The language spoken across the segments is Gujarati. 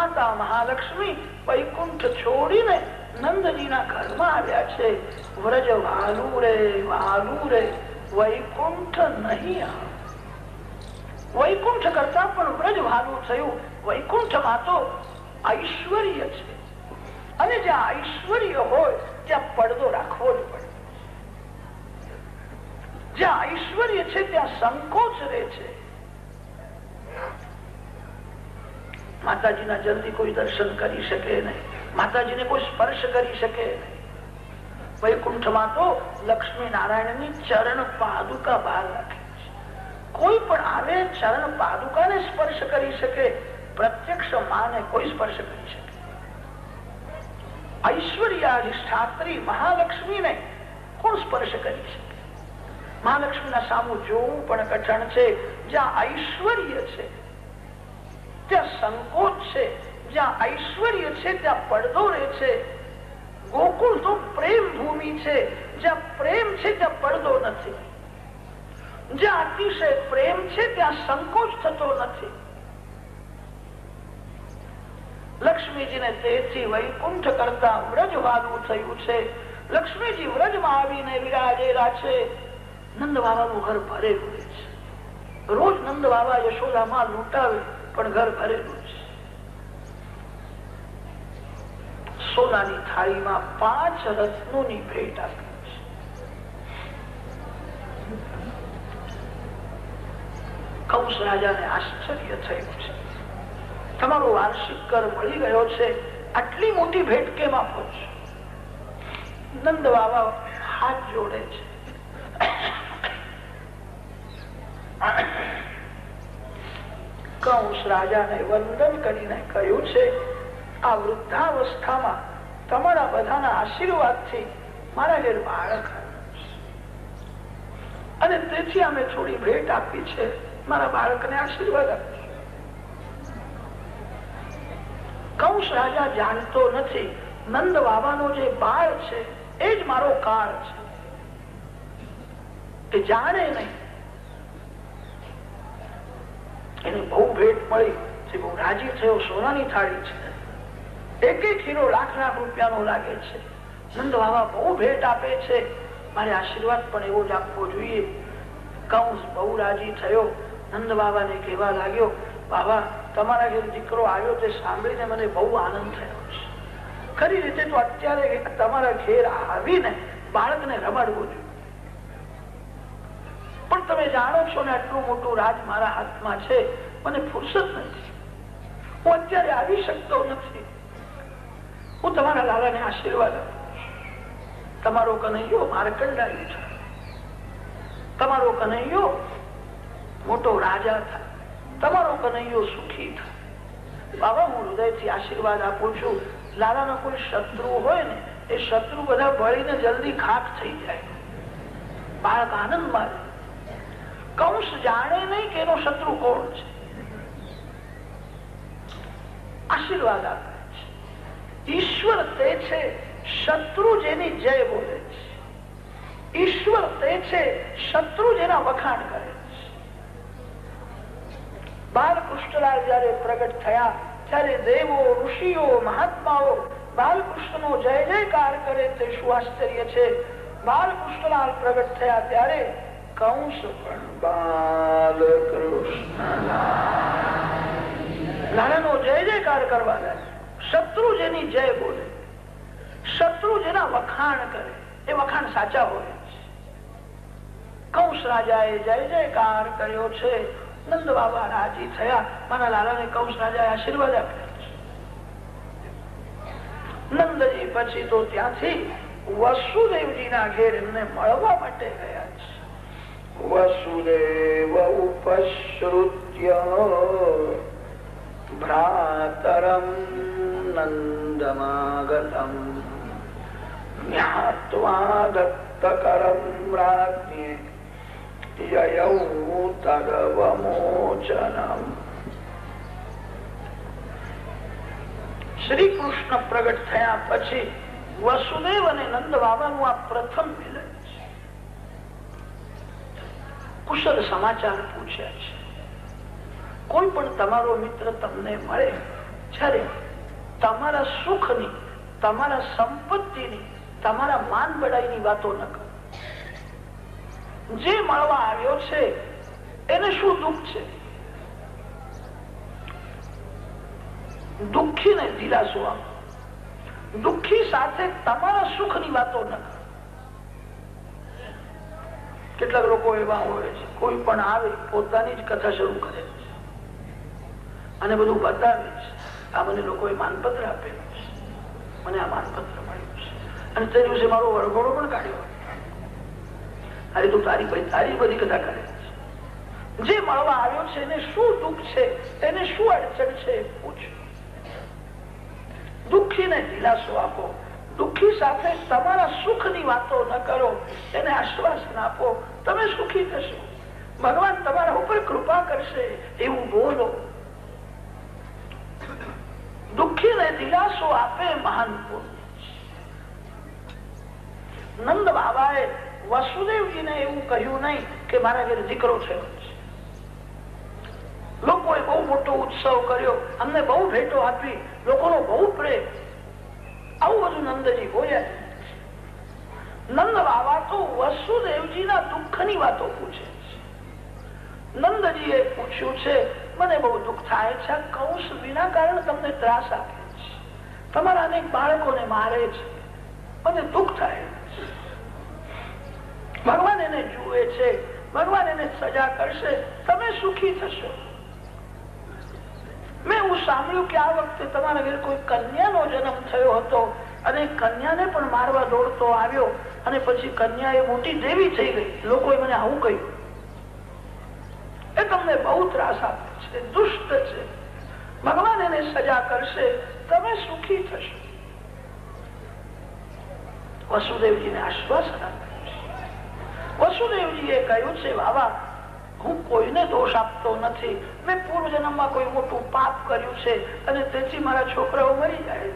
માતા મહાલક્ષ્મી વૈકુંઠ છોડીને નંદજીના ઘરમાં આવ્યા છે. વ્રજ વાલું રે વાલું રે, વૈકુંઠ નહીં આવે. વૈકુંઠ કરતા પણ વ્રજ વાલું થયું. વૈકુંઠમાં તો ઐશ્વર્ય છે, અને જ્યાં ઐશ્વર્ય હોય ત્યાં પડદો રાખવો જ પડે. જ્યાં ઐશ્વર્ય છે ત્યાં સંકોચ રહે છે. માતાજીના જલ્દી કોઈ દર્શન કરી શકે નહીં, માતાજીને કોઈ સ્પર્શ કરી શકે નહીં. વૈકુંઠમાં તો લક્ષ્મી નારાયણની ચરણ પાદુકા બહાર રાખે છે. કોઈ પણ આવે ચરણ પાદુકાને સ્પર્શ કરી શકે, પ્રત્યક્ષ માને કોઈ સ્પર્શ કરી શકે. ઐશ્વર્યાધિષ્ઠાત્રી મહાલક્ષ્મીને કોણ સ્પર્શ કરી શકે? મહાલક્ષ્મીના સામું જોવું પણ કઠણ છે. જ્યાં ઐશ્વર્ય છે ત્યાં સંકોચ છે, જ્યાં ઐશ્વર્ય છે ત્યાં પડદો રહે છે. ગોકુળ તો પ્રેમ ભૂમિ છે, જ્યાં પ્રેમ છે ત્યાં પડદો નથી. જ્યાં અતિશય પ્રેમ છે ત્યાં સંકોચ થતો નથી. લક્ષ્મીજીને તેથી વૈકુંઠ કરતા વ્રજ વાલું થયું છે. લક્ષ્મીજી વ્રજમાં આવીને વિરાજેલા છે. નંદ બાબાનું ઘર ભરેલું છે. રોજ નંદ બાબા યશોદામાં લૂંટાવે પણ ઘર ભરેલું છે. સોનાની થાળીમાં 5 રત્નોની ભેટ આપી છે. કંસ રાજાને આશ્ચર્ય થયું છે. તમારો વાર્ષિક કર મળી ગયો છે, આટલી મોટી ભેટ કેમ આપો છો? નંદ બાબા હાથ જોડે છે. કંસ રાજાને વંદન કરીને કહ્યું છે, આ વૃદ્ધાવસ્થામાં તમારા બધાના આશીર્વાદથી મારા ઘેર બાળક અને તેથી અમે થોડી ભેટ આપી છે. મારા બાળકને આશીર્વાદ આપજો. કંસ રાજા જાણતો નથી નંદ બાબાનો જે બાળ છે એ જ મારો કાળ છે. એ જાણે નહીં. એને બહુ ભેટ મળી, બહુ રાજી થયો. સોનાની થાળી છે, 1-1 હીરો લાખ રૂપિયાનો લાગે છે. નંદ બાબા બહુ ભેટ આપે છે, મારે આશીર્વાદ પણ એવો જ આપવો જોઈએ. કંસ બહુ રાજી થયો. નંદ બાબાને કહેવા લાગ્યો, બાબા તમારા ઘેર દીકરો આવ્યો તે સાંભળીને મને બહુ આનંદ થયો છે. ખરી રીતે તો અત્યારે તમારા ઘેર આવીને બાળકને રમાડવું જોઈએ, પણ તમે જાણો છો ને આટલું મોટું રાજ મારા હાથમાં છે, મને ફુરસત નથી, હું અત્યારે આવી શકતો નથી. હું તમારા લાલાને આશીર્વાદ આપું. તમારો કનૈયો માર્કંડાયું છે, તમારો કનૈયો મોટો રાજા થાય, તમારો કનૈયો સુખી થાય. બાબા હું હૃદયથી આશીર્વાદ આપું છું. લાલાનો કોઈ શત્રુ હોય ને એ શત્રુ બધા બળીને જલ્દી ખાક થઈ જાય, બાળક આનંદ મારે. કંસ જાણે નહીં કે એનો શત્રુ કોણ છે. આશીર્વાદ આપે છે. ઈશ્વર તે છે શત્રુ જેની જય બોલે છે. ઈશ્વર તે છે શત્રુ જેના વખાણ કરે છે. બાલકૃષ્ણલાલ જયારે પ્રગટ થયા ત્યારે દેવો, ઋષિઓ, મહાત્માઓ બાલકૃષ્ણનો જય જયકાર કરે તે શું આશ્ચર્ય છે. બાલકૃષ્ણલાલ પ્રગટ થયા ત્યારે કંસ પણ બાલકૃષ્ણલાલનો જય જયકાર કરવા લાગે. શત્રુ જેની જય બોલે, શત્રુ જેના વખાણ કરે એ વખાણ સાચા હોય છે. કંસ રાજાએ જય જયકાર કર્યો છે. નંદ બાબા રાજી થયા. મારા લાલાને કંસ રાજાએ આશીર્વાદ આપ્યા છે. નંદજી પછી તો ત્યાંથી વસુદેવજીના ઘેર એમને મળવા માટે ગયા છે. વસુદેવ ઉપશ્રુત્ય ભ્રાતરમ નંદમાગતમ જ્ઞાત્વા દત્તકરમ રાજ્ઞે યયૌ તદવમોચનમ. શ્રી કૃષ્ણ પ્રગટ થયા પછી વસુદેવ અને નંદ બાબાનું આ પ્રથમ મિલન છે. કુશળ સમાચાર પૂછ્યા છે. કોઈ પણ તમારો મિત્ર તમને મળે જ્યારે તમારા સુખની, તમારા સંપત્તિની, તમારા માન બડાઈની વાતો ન કરો. જે મળવા આવ્યો છે એને શું દુઃખ છે? દુઃખીને દિલાસો આપો. દુઃખી સાથે તમારા સુખની વાતો ન કરો. કેટલાક લોકો એવા હોય છે, કોઈ પણ આવે પોતાની જ કથા શરૂ કરે છે અને બધું બતાવે છે. આ મને લોકોએ માનપત્ર આપેલું છે, મને આ માનપત્ર મળ્યું છે, અને તે દિવસે મારો વરઘોડો પણ કાઢ્યો. અરે તું તારી બધી કથા કરે છે. જે મળવા આવ્યો છે એને શું દુઃખ છે, એને શું અડચણ છે પૂછો. દુઃખીને દિલાસો આપો. દુઃખી સાથે તમારા સુખની વાતો ન કરો, એને આશ્વાસન આપો. તમે સુખી થશો, ભગવાન તમારા ઉપર કૃપા કરશે એવું બોલો. દુઃખીને દિલાસો આપે મહાન પુણ્ય. નંદ બાબાએ વસુદેવજીને એવું કહ્યું નહીં કે મારા ઘરે દીકરો થયો છે. લોકોએ બહુ મોટો ઉત્સવ કર્યો, અમને બહુ ભેટો આપી, લોકોનો બહુ પ્રેમ. આવું બધું નંદજી બોલ્યા. નંદ બાબા તો વસુદેવજીના દુઃખની વાતો પૂછે છે. નંદજીએ પૂછ્યું છે, મને બહુ દુઃખ થાય છે, કંસ વિના કારણ તમને ત્રાસ આપે છે, તમારા અનેક બાળકોને મારે છે, મને દુઃખ થાય છે. ભગવાન એને જુએ છે, ભગવાન એને સજા કરશે, તમે સુખી થશો. મેં એવું સાંભળ્યું કે આ વખતે તમારા ઘરે કોઈ કન્યાનો જન્મ થયો હતો અને કન્યાને પણ મારવા દોડતો આવ્યો અને પછી કન્યા એ મોટી દેવી થઈ ગઈ. લોકોએ મને આવું કહ્યું. એ તમને બહુ ત્રાસ આપે છે, દુષ્ટ છે, ભગવાન એને સજા કરશે, તમે સુખી થશો. વસુદેવજીને આશ્વાસન આપ્યું છે. વસુદેવજીએ કહ્યું છે, બાબા હું કોઈને દોષ આપતો નથી, મેં પૂર્વ જન્મમાં કોઈ મોટું પાપ કર્યું છે અને તેથી મારા છોકરાઓ મરી જાય.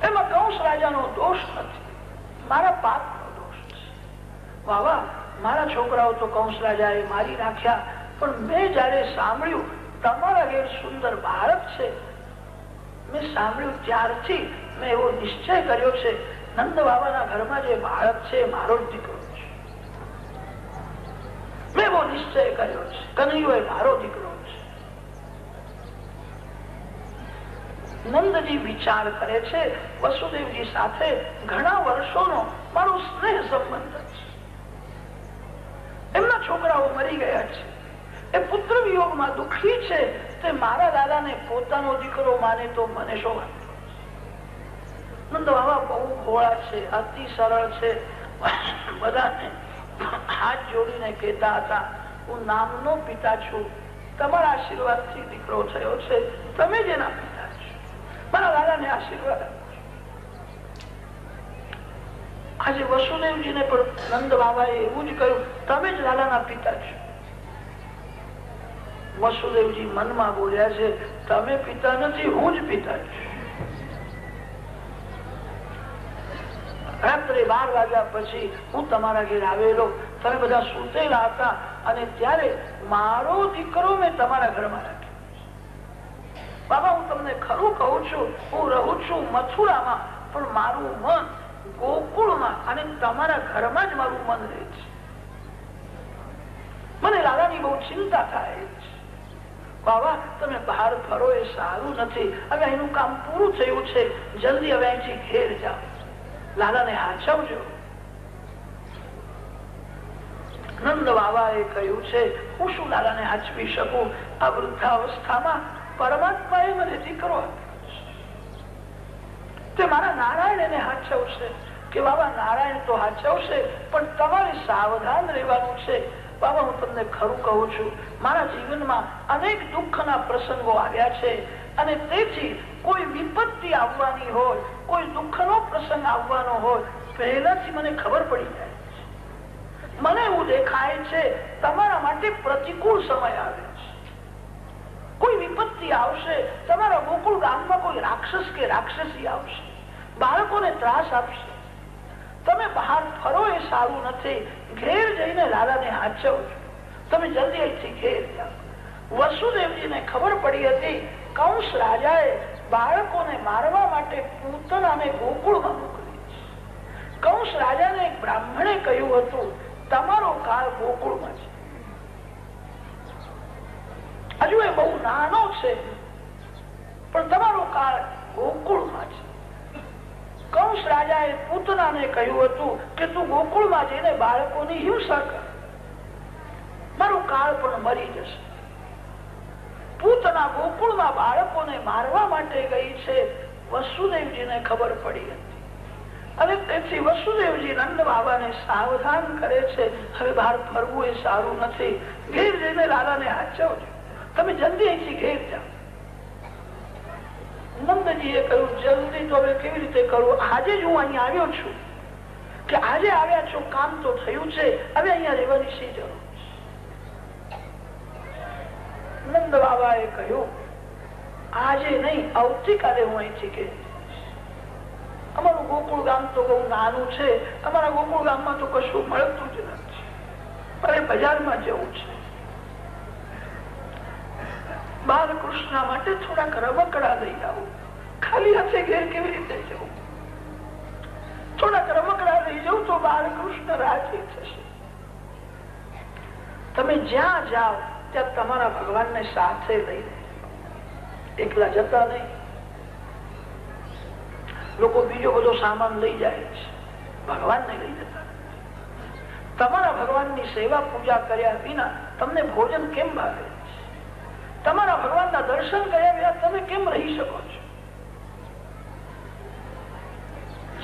એમાં કંસ રાજાનો દોષ નથી, મારા પાપનો દોષ છે. બાબા મારા છોકરાઓ તો કંસ રાજાએ મારી નાખ્યા, પણ મેં જયારે સાંભળ્યું તમારા ઘેર સુંદર બાળક છે, મેં સાંભળ્યું ત્યારથી મેં એવો નિશ્ચય કર્યો છે, નંદ બાબાના ઘરમાં જે બાળક છે મારો જ દીકરો છે. મેં એવો નિશ્ચય કર્યો છે, કનૈયો એ મારો દીકરો છે. નંદજી વિચાર કરે છે, વસુદેવજી સાથે ઘણા વર્ષોનો મારો સ્નેહ સંબંધ છે. એમના છોકરાઓ મરી ગયા છે, એ પુત્ર વિયોગમાં દુઃખી છે, તે મારા દાદાને પોતાનો દીકરો માને તો મને શું વાંધો? નંદ બાબા બહુ ભોળા છે, અતિ સરળ છે. બધાને હાથ જોડીને કહેતા હતા, હું નામનો પિતા છું, તમારા આશીર્વાદથી દીકરો થયો છે, તમે જેના પિતા છો, મારા દાદાને આશીર્વાદ આપો. આજે વસુદેવજીને પણ નંદ બાબાએ એવું જ કહ્યું, તમે જ દાદાના પિતા છો. વસુદેવજી મનમાં બોલ્યા છે, તમે પિતા નથી, હું જ પિતા છું. રાત્રે 12 વાગ્યા પછી હું તમારા ઘેર આવેલો, તમે બધા સૂતેલા હતા અને ત્યારે મારો દીકરો મેં તમારા ઘરમાં રાખ્યો. બાબા હું તમને ખરું કહું છું, હું રહું છું મથુરામાં, પણ મારું મન ગોકુળમાં અને તમારા ઘરમાં જ મારું મન રહે છે. મને લાલાની બહુ ચિંતા થાય છે. બાબા તમે બહાર ફરો એ સારું નથી, હવે એનું કામ પૂરું થયું છે, જલ્દી હવે અહીંથી ઘેર જાઓ, લાલાને હાચવજો. નંદ બાબાએ કહ્યું છે, હું શું લાલાને હાચવી શકું? આ વૃદ્ધાવસ્થામાં પરમાત્માએ મને દીકરો આપ્યો છે, તે મારા નારાયણ એને હાચવશે. કે બાબા નારાયણ તો હાચવશે, પણ તમારે સાવધાન રહેવાનું છે. બાબા હું તમને ખરું કહું છું, મારા જીવનમાં અનેક દુઃખના પ્રસંગો આવ્યા છે અને તેથી કોઈ વિપત્તિ આવવાની હોય, કોઈ દુઃખનો પ્રસંગ આવવાનો હોય, પહેલાથી મને ખબર પડી જાય છે. મને એવું દેખાય છે તમારા માટે પ્રતિકૂળ સમય આવે છે. કોઈ વિપત્તિ આવશે, તમારા ગોકુળ ગામમાં કોઈ રાક્ષસ કે રાક્ષસી આવશે, બાળકોને ત્રાસ આપશે. તમે બહાર ફરો એ સારું નથી, ઘેર જઈને લાલાને હાચવજો. તમે જલ્દી અહીંથી ઘેર જાઓ. વસુદેવજીને ખબર પડી હતી કંસ રાજાએ બાળકોને મારવા માટે પૂતનાને ગોકુળમાં મોકલી. કંસ રાજાને એક બ્રાહ્મણે કહ્યું હતું, તમારો કાળ ગોકુળમાં છે. હજુ એ બહુ નાનો છે, પણ તમારો કાળ ગોકુળમાં છે. કંસ રાજાએ પૂતનાને કહ્યું હતું કે તું ગોકુળમાં જઈને બાળકોની હિંસા કર, મારું કાળ પણ મરી જશે. પૂતના ગોકુળમાં બાળકોને મારવા માટે ગઈ છે. વસુદેવજીને ખબર પડી હતી અને તેથી વસુદેવજી નંદ બાબાને સાવધાન કરે છે, હવે બહાર ફરવું એ સારું નથી, ઘેર જઈને લાલાને હાચવજો, તમે જલ્દી અહીંથી ઘેર જાઓ. નંદજીએ કહ્યું, જલ્દી તો હવે કેવી રીતે કરવું, આજે જ હું અહીંયા આવ્યો છું, કે આજે આવ્યા છો, કામ તો થયું છે, હવે અહીંયા રહેવાની શી જરૂર. નંદ બાબાએ કહ્યું, આજે નહીં, આવતીકાલે હું અહીંથી કે. અમારું ગોકુળ ગામ તો બહુ નાનું છે, અમારા ગોકુળ ગામમાં તો કશું મળતું જ નથી, મારે બજારમાં જવું છે. બાલકૃષ્ણ માટે થોડાક રમકડા લઈ આવું, ખાલી હાથે ઘેર કેવી રીતે જવું, થોડાક રમકડા લઈ જવું તો બાલકૃષ્ણ રાજી થશે. તમે જ્યાં જાઓ ત્યાં તમારા ભગવાનને સાથે લઈને, એકલા જતા નહીં. લોકો બીજો બધો સામાન લઈ જાય છે, ભગવાનને લઈ જતા. તમારા ભગવાનની સેવા પૂજા કર્યા વિના તમને ભોજન કેમ ભાવે? તમારા ભગવાનના દર્શન કર્યા વિના તમે કેમ રહી શકો છો?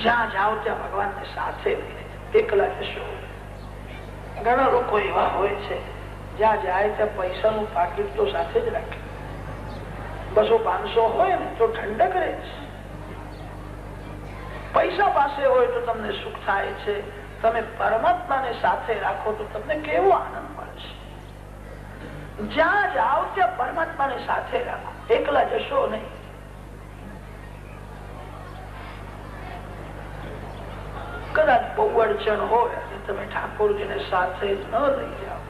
જ્યાં જાઓ ત્યાં ભગવાનને સાથે લઈને, એકલા જશો. ઘણા લોકો એવા હોય છે, જ્યાં જાય ત્યાં પૈસાનું પાકીટ તો સાથે જ રાખે, 200-500 હોય ને તો ઠંડક રહે છે. પૈસા પાસે હોય તો તમને સુખ થાય છે, તમે પરમાત્માને સાથે રાખો તો તમને કેવો આનંદ મળશે. જ્યાં જાઓ ત્યાં પરમાત્માને સાથે રાખો, એકલા જશો નહીં. કદાચ બહુ અડચણ હોય અને તમે ઠાકોરજીને સાથે ન લઈ જાઓ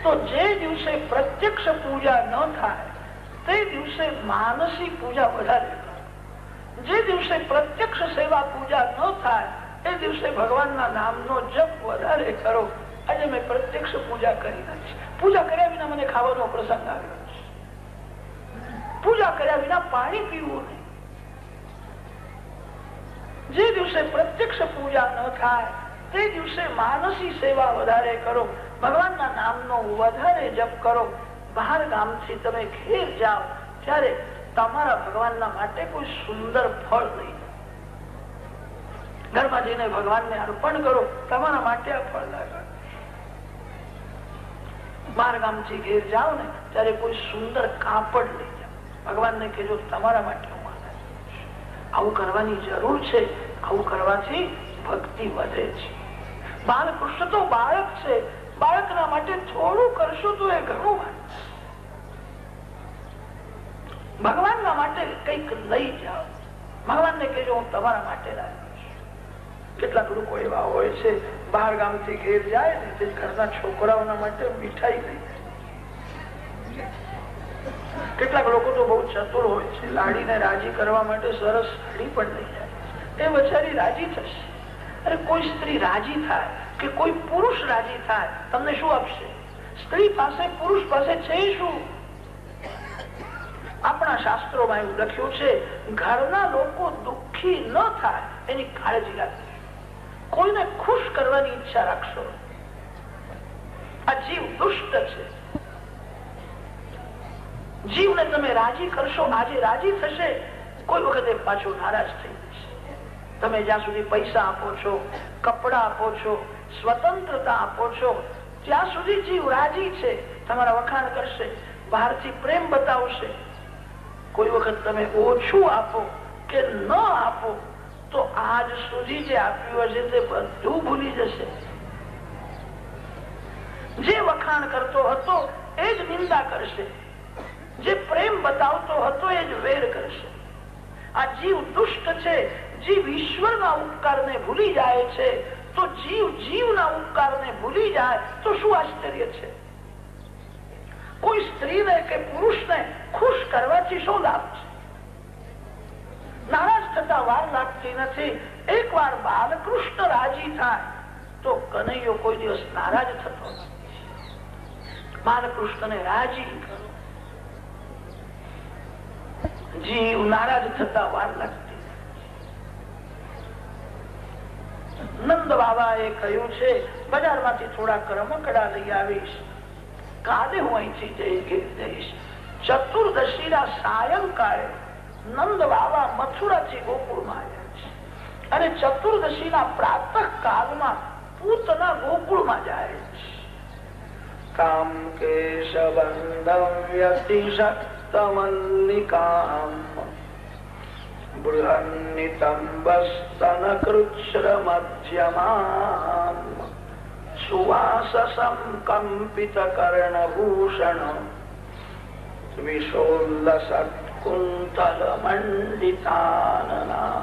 તો જે દિવસે પ્રત્યક્ષ પૂજા ન થાય તે દિવસે માનસી પૂજા વધારે કરો. જે દિવસે પ્રત્યક્ષ સેવા પૂજા ન થાય એ દિવસે ભગવાનના નામનો જપ વધારે કરો. આજે મેં પ્રત્યક્ષ પૂજા કરી નથી, પૂજા કર્યા વિના મને ખાવાનો પ્રસંગ આવ્યો છે, પૂજા કર્યા વિના પાણી પીવું નહીં. જે દિવસે પ્રત્યક્ષ પૂજા ન થાય તે દિવસે માનસી સેવા વધારે કરો, ભગવાનના નામનો વધારે જપ કરો. બહાર ગામથી તમે ઘેર જાઓ ત્યારે તમારા ભગવાનના માટે કોઈ સુંદર ફળ લઈ જાઓ, ઘરમાં જઈને ભગવાનને અર્પણ કરો, તમારા માટે આ ફળ લાગે. બહાર ગામથી ઘેર જાઓ ને ત્યારે કોઈ સુંદર કાપડ લઈ જાઓ, ભગવાનને કહેજો તમારા માટે હું આવું કરવાની જરૂર છે, આવું કરવાથી ભક્તિ વધે છે. બાલકૃષ્ણ તો બાળક છે, બાળકના માટે થોડું કરશો તો એ ઘણું વાત. ભગવાનના માટે કઈક લઈ જાઓ, ભગવાનને કહેજો હું તમારા માટે લાવીશ. કેટલાક લોકો એવા હોય છે, બહાર ગામથી ઘેર જાય ને તે ઘરના છોકરાઓના માટે મીઠાઈ લઈ જાય. કેટલાક લોકો તો બહુ ચતુર હોય છે, લાડીને રાજી કરવા માટે સરસ સાડી પણ લઈ જાય, એ બચારી રાજી થશે. અરે કોઈ સ્ત્રી રાજી થાય કે કોઈ પુરુષ રાજી થાય, તમને શું આપશે? સ્ત્રી પાસે પુરુષ પાસે છે શું? આપણા શાસ્ત્રોમાં એવું લખ્યું છે, ઘરના લોકો દુઃખી ન થાય એની કાળજી રાખજો, કોઈને ખુશ કરવાની ઈચ્છા રાખશો. આ જીવ દુષ્ટ છે, જીવને તમે રાજી કરશો, આજે રાજી થશે, કોઈ વખતે પાછો નારાજ થઈ જશે. તમે જ્યાં સુધી પૈસા આપો છો, કપડા આપો છો, સ્વતંત્રતા આપો છો, ત્યાં સુધી જીવ રાજી છે, તમારા વખાણ કરશે, બહારથી પ્રેમ બતાવશે. કોઈ વખત તમે ઓછું આપો કે ન આપો તો આજ સુધી જે આપ્યું હશે તે બધું ભૂલી જશે. જે વખાણ કરતો હતો એ જ નિંદા કરશે, જે પ્રેમ બતાવતો હતો એ જ વેર કરશે. આ જીવ દુષ્ટ છે, જીવ ઈશ્વરના ઉપકારને ભૂલી જાય છે, તો જીવના ઉપકારને ભૂલી જાય તો શું આશ્ચર્ય છે? કોઈ સ્ત્રીને કે પુરુષને ખુશ કરવાથી શું લાભ છે? નારાજ થતા વાર લાગતી નથી. એકવાર બાલકૃષ્ણ રાજી થાય તો કનૈયો કોઈ દિવસ નારાજ થતો નથી. બાલકૃષ્ણને રાજી કરો. જીવ નારાજ થતા વાર લાગતી. નંદ બાબાએ કહ્યું છે, બજારમાંથી થોડા રમકડા લઈ આવીશ, કાલે હું અહીંથી જઈ જઈશ. ચતુર્દશીના સાયંકાળે નંદ બાબા મથુરાથી ગોકુળમાં આવ્યા છે અને ચતુર્દશીના પ્રાતઃ કાળમાં પૂતના ગોકુળમાં જાય છે. કામ કેશબંધમ વ્યતિશક્તમલ્લિકામ બૃહન્નિતંબસ્તન કૃચ્છ્રમધ્યમામ સુવાસસં કંપિત કર્ણભૂષણ વિશોલ્લસત કુંતલ મંડિતાનના.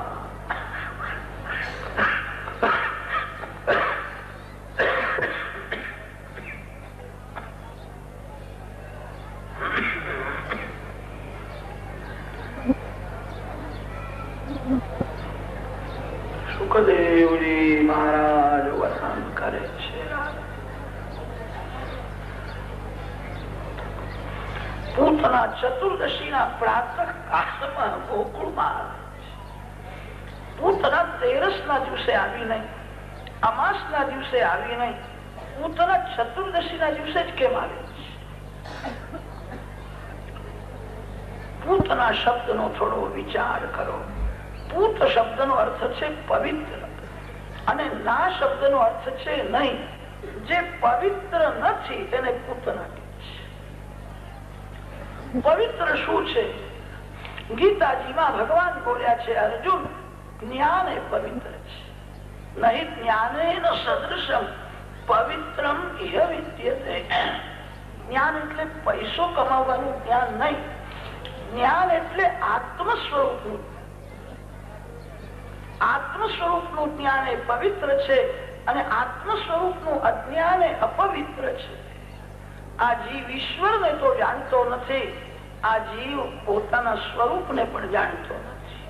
સુખદેવજી મહારાજ વર્ણન કરે છે, પૂતના ચતુર્દશીના પ્રાતઃ કાળમાં ગોકુળમાં પૂતના 13ના દિવસે આવી નહીં, અમાસના દિવસે આવી નહીં, પૂતના ચતુર્દશીના દિવસે જ કેમ આવી? પૂતના શબ્દનો થોડો વિચાર કરો. પૂત શબ્દનો અર્થ છે પવિત્ર અને ના શબ્દનો અર્થ છે નહીં. જે પવિત્ર નથી તેને પૂતના કહે છે. પવિત્ર શું છે? ગીતાજીમાં ભગવાન બોલ્યા છે, અર્જુન જ્ઞાન એ પવિત્ર છે. નહીં જ્ઞાનેન સદૃશમ પવિત્રમ ઇહ વિદ્યતે. જ્ઞાન એટલે પૈસો કમાવવાનું જ્ઞાન નહીં. જ્ઞાન એટલે આત્મ સ્વરૂપનું જ્ઞાન એ પવિત્ર છે અને આત્મ સ્વરૂપનું અજ્ઞાન એ અપવિત્ર છે. આ જીવ ઈશ્વરને તો જાણતો નથી, આ જીવ પોતાના સ્વરૂપને પણ જાણતો નથી.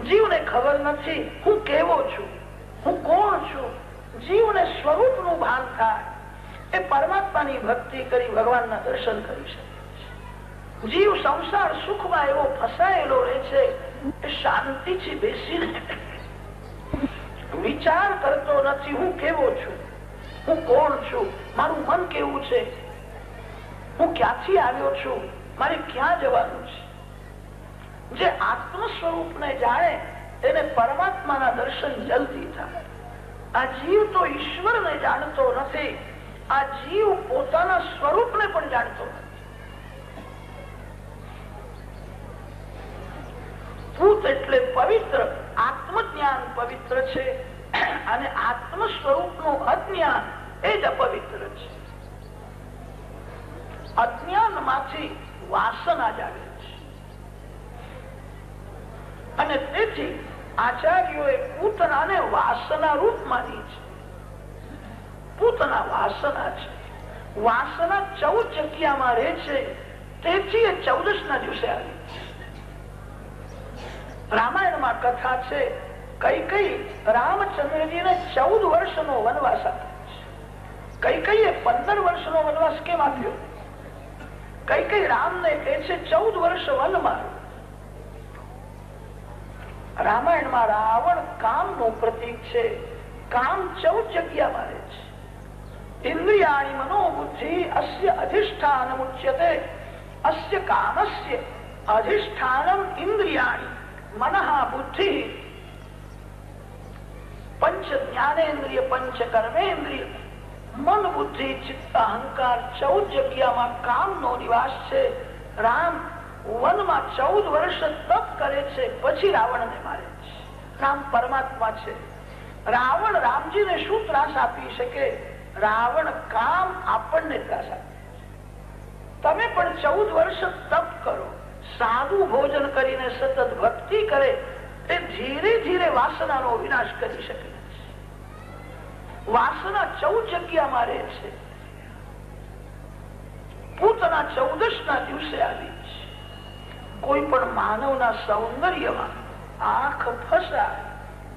જીવને ખબર નથી હું કેવો છું, હું કોણ છું. જીવને સ્વરૂપનું ભાન થાય એ પરમાત્માની ભક્તિ કરી ભગવાનના દર્શન કરી શકે છે. જીવ સંસાર સુખમાં એવો ફસાયેલો રહે છે એ શાંતિથી બેસીને વિચાર કરતો નથી હું કેવો છું, હું કોણ છું, મારું મન કેવું છે, હું ક્યાંથી આવ્યો છું, મારે ક્યાં જવાનું છે. જે આત્મ સ્વરૂપને જાણે એને પરમાત્માના દર્શન જલ્દી થાય. આ જીવ તો ઈશ્વરને જાણતો નથી, આ જીવ પોતાના સ્વરૂપને પણ જાણતો નથી. પૂત એટલે પવિત્ર, આત્મજ્ઞાન પવિત્ર છે અને આત્મ સ્વરૂપનું અજ્ઞાન એ જ અપવિત્ર છે. અજ્ઞાન માંથી વાસના જાગે છે અને તેથી આચાર્યોએ પૂતનાને વાસના રૂપ માની છે. પૂતના વાસના છે. વાસના 14 જગ્યામાં રહે છે, તેથી એ 14ના દિવસે આવી છે. રામાયણમાં કથા છે, કૈકેયી રામચંદ્રજીને 14 વર્ષનો વનવાસ આપ્યો છે. કૈકેયીએ 15 વર્ષનો વનવાસ કેમ આપ્યો? કૈકેયી રામને કહે છે 14 વર્ષ વનમાં. રામાયણમાં રાવણ કામનું પ્રતીક છે. કામ 14 જગ્યામાં રહે છે. ઇન્દ્રિયાણી મનોબુદ્ધિ અસ્ય અધિષ્ઠાનમ ઉચ્યતે. અસ્ય કામસ્ય અધિષ્ઠાનમ ઇન્દ્રિયાણી મનઃ બુદ્ધિ પંચ જ્ઞાનેન્દ્રિય પંચ કર્મેન્દ્રિય. મન બુદ્ધિ ચિત્ત અહંકાર 14 જગ્યામાં કામનો નિવાસ છે. રામ વનમાં 14 વર્ષ તપ કરે છે, પછી રાવણને મારે છે. રામ પરમાત્મા છે. રાવણ રામજીને શું ત્રાસ આપી શકે? રાવણ કામ આપણને ત્રાસ આપે. તમે પણ 14 વર્ષ તપ કરો, સાદું ભોજન કરીને સતત ભક્તિ કરે, એ ધીરે ધીરે વાસનાનો વિનાશ કરી શકે. વાસના 14 જગ્યામાં રહે છે. પૂત પૂતના 14ના દિવસે આવી છે. કોઈ પણ માનવના સૌંદર્યમાં આંખ ફસાય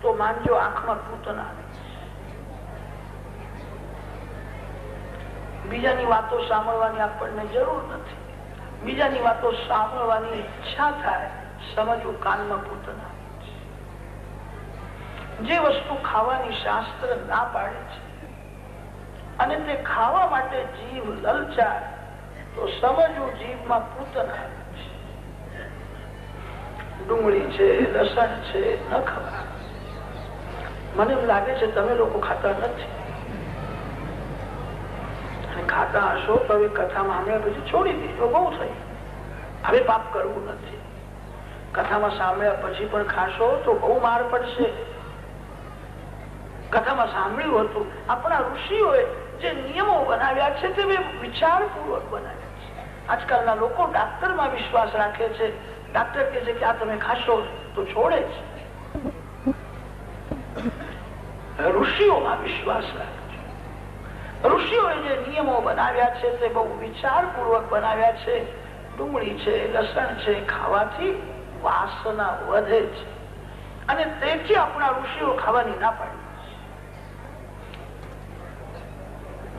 તો માનજો આંખમાં પૂતના આવી. બીજાની વાતો સાંભળવાની આપણને જરૂર નથી. બીજાની વાતો સાંભળવાની ઈચ્છા થાય, સમજવું કાનમાં પૂતના. જે વસ્તુ ખાવાની શાસ્ત્ર ના પાડે છે અને તે ખાવા માટે જીભ લલચાય તો સમજવું જીભમાં પૂતના છે. ડુંગળી છે, લસણ છે, ન ખવાય. મને એમ લાગે છે તમે લોકો ખાતા નથી. ખાતા હશો તો હવે કથામાં સાંભળ્યા પછી છોડી દીધો, બહુ થઈ. હવે પાપ કરવું નથી. કથામાં સાંભળ્યા પછી પણ ખાશો તો બહુ માર પડશે. કથામાં સાંભળ્યું હતું, આપણા ઋષિઓએ જે નિયમો બનાવ્યા છે તે વિચારપૂર્વક બનાવ્યા છે. આજકાલના લોકો ડાક્ટરમાં વિશ્વાસ રાખે છે. ડાક્ટર કહે છે કે આ તમે ખાશો તો છોડે છે. ઋષિઓમાં વિશ્વાસ રાખે છે. ઋષિઓએ જે નિયમો બનાવ્યા છે તે બહુ વિચારપૂર્વક બનાવ્યા છે. ડુંગળી છે, લસણ છે, ખાવાથી વાસના વધે છે અને તેથી આપણા ઋષિઓ ખાવાની ના પાડી.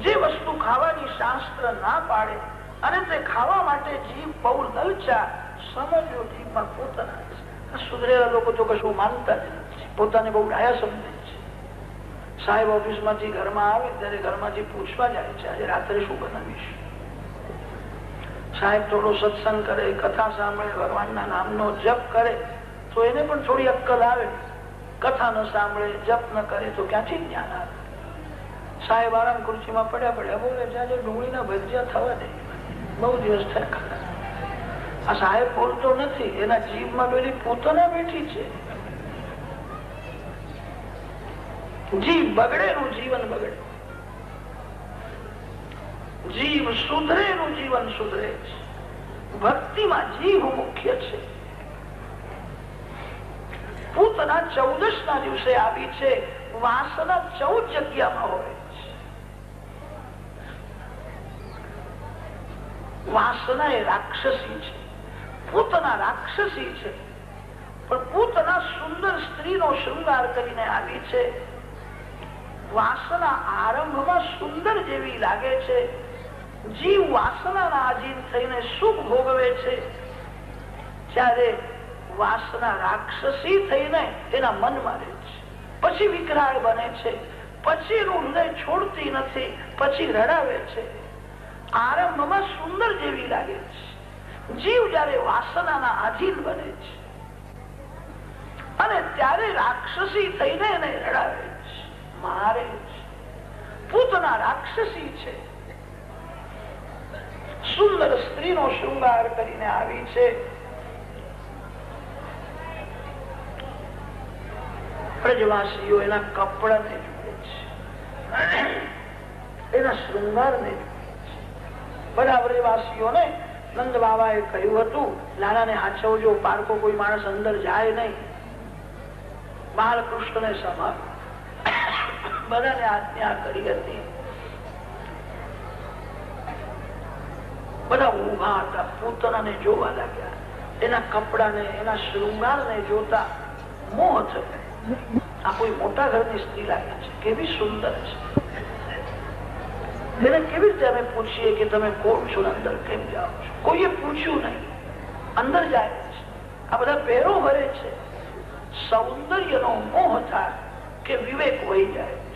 જે વસ્તુ ખાવાની શાસ્ત્ર ના પાડે અને તે ખાવા માટે જીભ બહુ લલચા, સમજો જીભમાં પોતાના છે. સુધરેલા લોકો તો કશું માનતા જ નથી, પોતાને બહુ ડાયા સમજે છે. સાહેબ ઓફિસ માંથી ઘરમાં આવે ત્યારે ઘરમાંથી પૂછવા જાય છે આજે રાત્રે શું બનાવીશ. સાહેબ થોડો સત્સંગ કરે, કથા સાંભળે, ભગવાનના નામનો જપ કરે તો એને પણ થોડી અક્કલ આવે. કથા ન સાંભળે, જપ ન કરે તો ક્યાંથી જ્ઞાન આવે. સાહેબ આરામ ખુરશીમાં પડ્યા બોલે છે આજે ડુંગળીના ભજીયા થવા દે, બહુ દિવસ થયા ખાતા. આ સાહેબ બોલતો નથી, એના જીભમાં પેલી પૂતના બેઠી છે. જીભ બગડે એનું જીવન બગડે, જીભ સુધરે એનું જીવન સુધરે છે. ભક્તિમાં જીભ મુખ્ય છે. પૂતના 14ના દિવસે આવી છે. વાસના 14 જગ્યામાં હોય છે. વાસના એ રાક્ષસી છે. પૂતના રાક્ષસી છે, પણ પૂતના સુંદર સ્ત્રીનો શૃંગાર કરીને આવી છે. વાસના આરંભમાં સુંદર જેવી લાગે છે. જીવ વાસનાના આધીન થઈને સુખ ભોગવે છે. ત્યારે વાસના રાક્ષસી થઈને એના મનમાં રહે છે. પછી વિકરાળ બને છે. પછી એનું હૃદય છોડતી નથી, પછી રડાવે છે. આરંભમાં સુંદર જેવી લાગે છે. જીવ જયારે વાસનાના આધીન બને છે અને ત્યારે રાક્ષસી થઈને એને રડાવે છે, મારે છે. પૂતના રાક્ષસી છે. સુંદર સ્ત્રીનો શૃંગાર કરીને આવી છે. બ્રજવાસીઓ એના કપડાને જુએ છે, એના શૃંગારને જુએ છે. બધા બ્રજવાસીઓને નંદ બાબાએ કહ્યું હતું લાલાને હાચવજો, પારકો કોઈ માણસ અંદર જાય નહીં, બાલકૃષ્ણને સંભાળ. બધાને આજ્ઞા કરી હતી. બધા ઉભા હતા, પૂતનાને જોવા લાગ્યા. એના કપડાને, એના શૃંગારને જોતા મોહ થયો. આ કોઈ મોટા ઘરની સ્ત્રી લાગે છે, કેવી સુંદર છે. એને કેવી રીતે અમે પૂછીએ કે તમે કોણ છો, અંદર કેમ જાઓ છો? કોઈએ પૂછ્યું નહીં, અંદર જાય છે. આ બધા પહેરો ભરે છે. સૌંદર્યનો મોહ થાય કે વિવેક વહી જાય છે.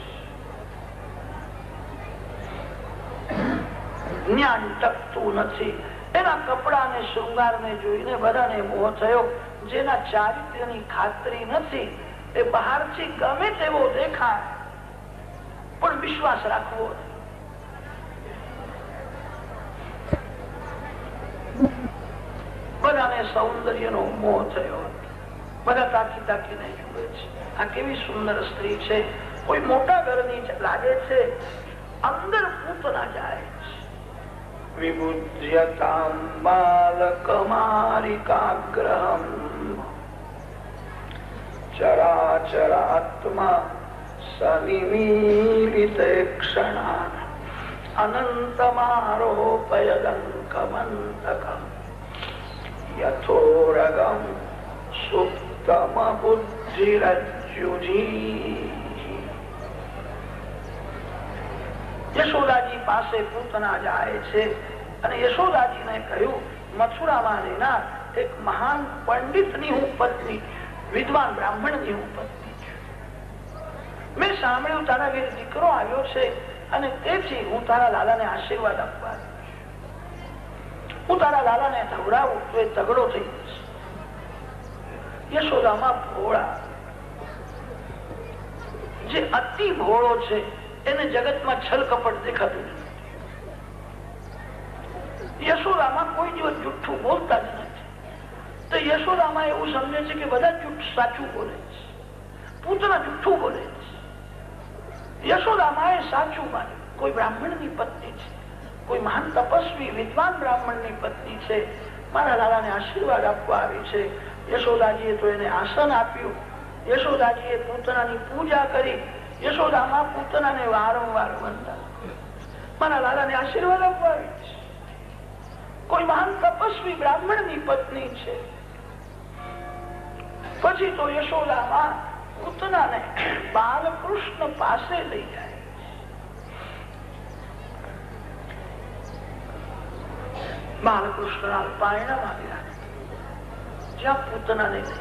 જ્ઞાન ટકતું નથી. એના કપડા અને શૃંગારને જોઈને બધાને મોહ થયો. જેના ચારિત્ર્યની ખાતરી નથી એ બહારથી ગમે તેવો દેખાય પણ વિશ્વાસ રાખવો. બધાને સૌંદર્યનો મોહ થયો. બધા તાકી તાકીને જુએ છે, આ કેવી સુંદર સ્ત્રી છે. કોઈ મોટા ઘરની લાગે છે. અંદર પૂતના જાય છે. વિબુધ્યતામ બાલકમારિકાગ્રહમ ચરાચરાત્મા સનિમીલિતે ક્ષણાન અનંતમારોપયદંત કમંતકમ યથોરગમ સુપ્તમ બુદ્ધિરજ્જુજી. યશોદાજી પાસે પૂતના જાય છે અને યશોદાજીને કહ્યું, મથુરામાં રહેનાર એક મહાન પંડિતની હું પત્ની, વિદ્વાન બ્રાહ્મણની હું પત્ની છું. મેં સાંભળ્યું તારા ઘેર દીકરો આવ્યો છે અને તેથી હું તારા લાલાને આશીર્વાદ આપવા, હું તારા લાલાને ધવડાવું તો એ તગડો થઈ જશે. યશોદામાં ભોળા, જે અતિ ભોળો છે એને જગતમાં છલ કપટ દેખાતું નથી. યશોદામાં કોઈ દિવસ જુઠ્ઠું બોલતા જ નથી. તો યશોદામાં એવું સમજે છે કે બધા જુઠ્ઠું સાચું બોલે છે, પૂતના જુઠ્ઠું બોલે છે. યશોદામાં એ સાચું માને. કોઈ બ્રાહ્મણની પત્ની છે, કોઈ મહાન તપસ્વી વિદ્વાન બ્રાહ્મણની પત્ની છે, મારા લાલાને આશીર્વાદ આપવા આવી છે. યશોદાજીએ તો એને આસન આપ્યું. યશોદાજીએ પૂતનાની પૂજા કરી. યશોદામાં પૂતનાને વારંવાર વંદન, મારા લાલાને આશીર્વાદ આપવા આવી છે. કોઈ મહાન તપસ્વી બ્રાહ્મણની પત્ની છે. પછી તો યશોદામાં પૂતનાને બાલકૃષ્ણ પાસે લઈ જાય. બાલકૃષ્ણના પાયણામાં આવી રાખે, જ્યાં પૂતનાને લઈ.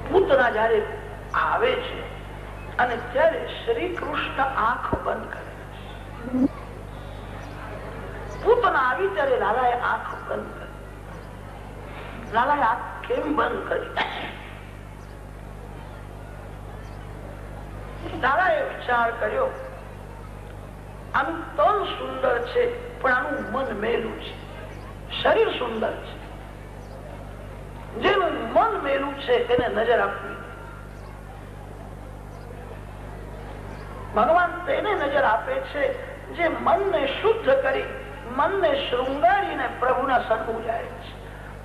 પૂતના જયારે આવે છે અને ત્યારે શ્રી કૃષ્ણ આંખ બંધ કરે છે. પૂતના આવી ત્યારે લાલાએ આંખ બંધ કરી. લાલાએ આંખ કેમ બંધ કરી? લાલાએ વિચાર કર્યો, આનું તન સુંદર છે પણ આનું મન મેલું છે. શરીર સુંદર છે, જેનું મન મેલું છે એને નજર આપવી. ભગવાન તેને નજર આપે છે જે મનને શુદ્ધ કરી, મનને શૃંગારીને પ્રભુના સન્મુખ જાય છે.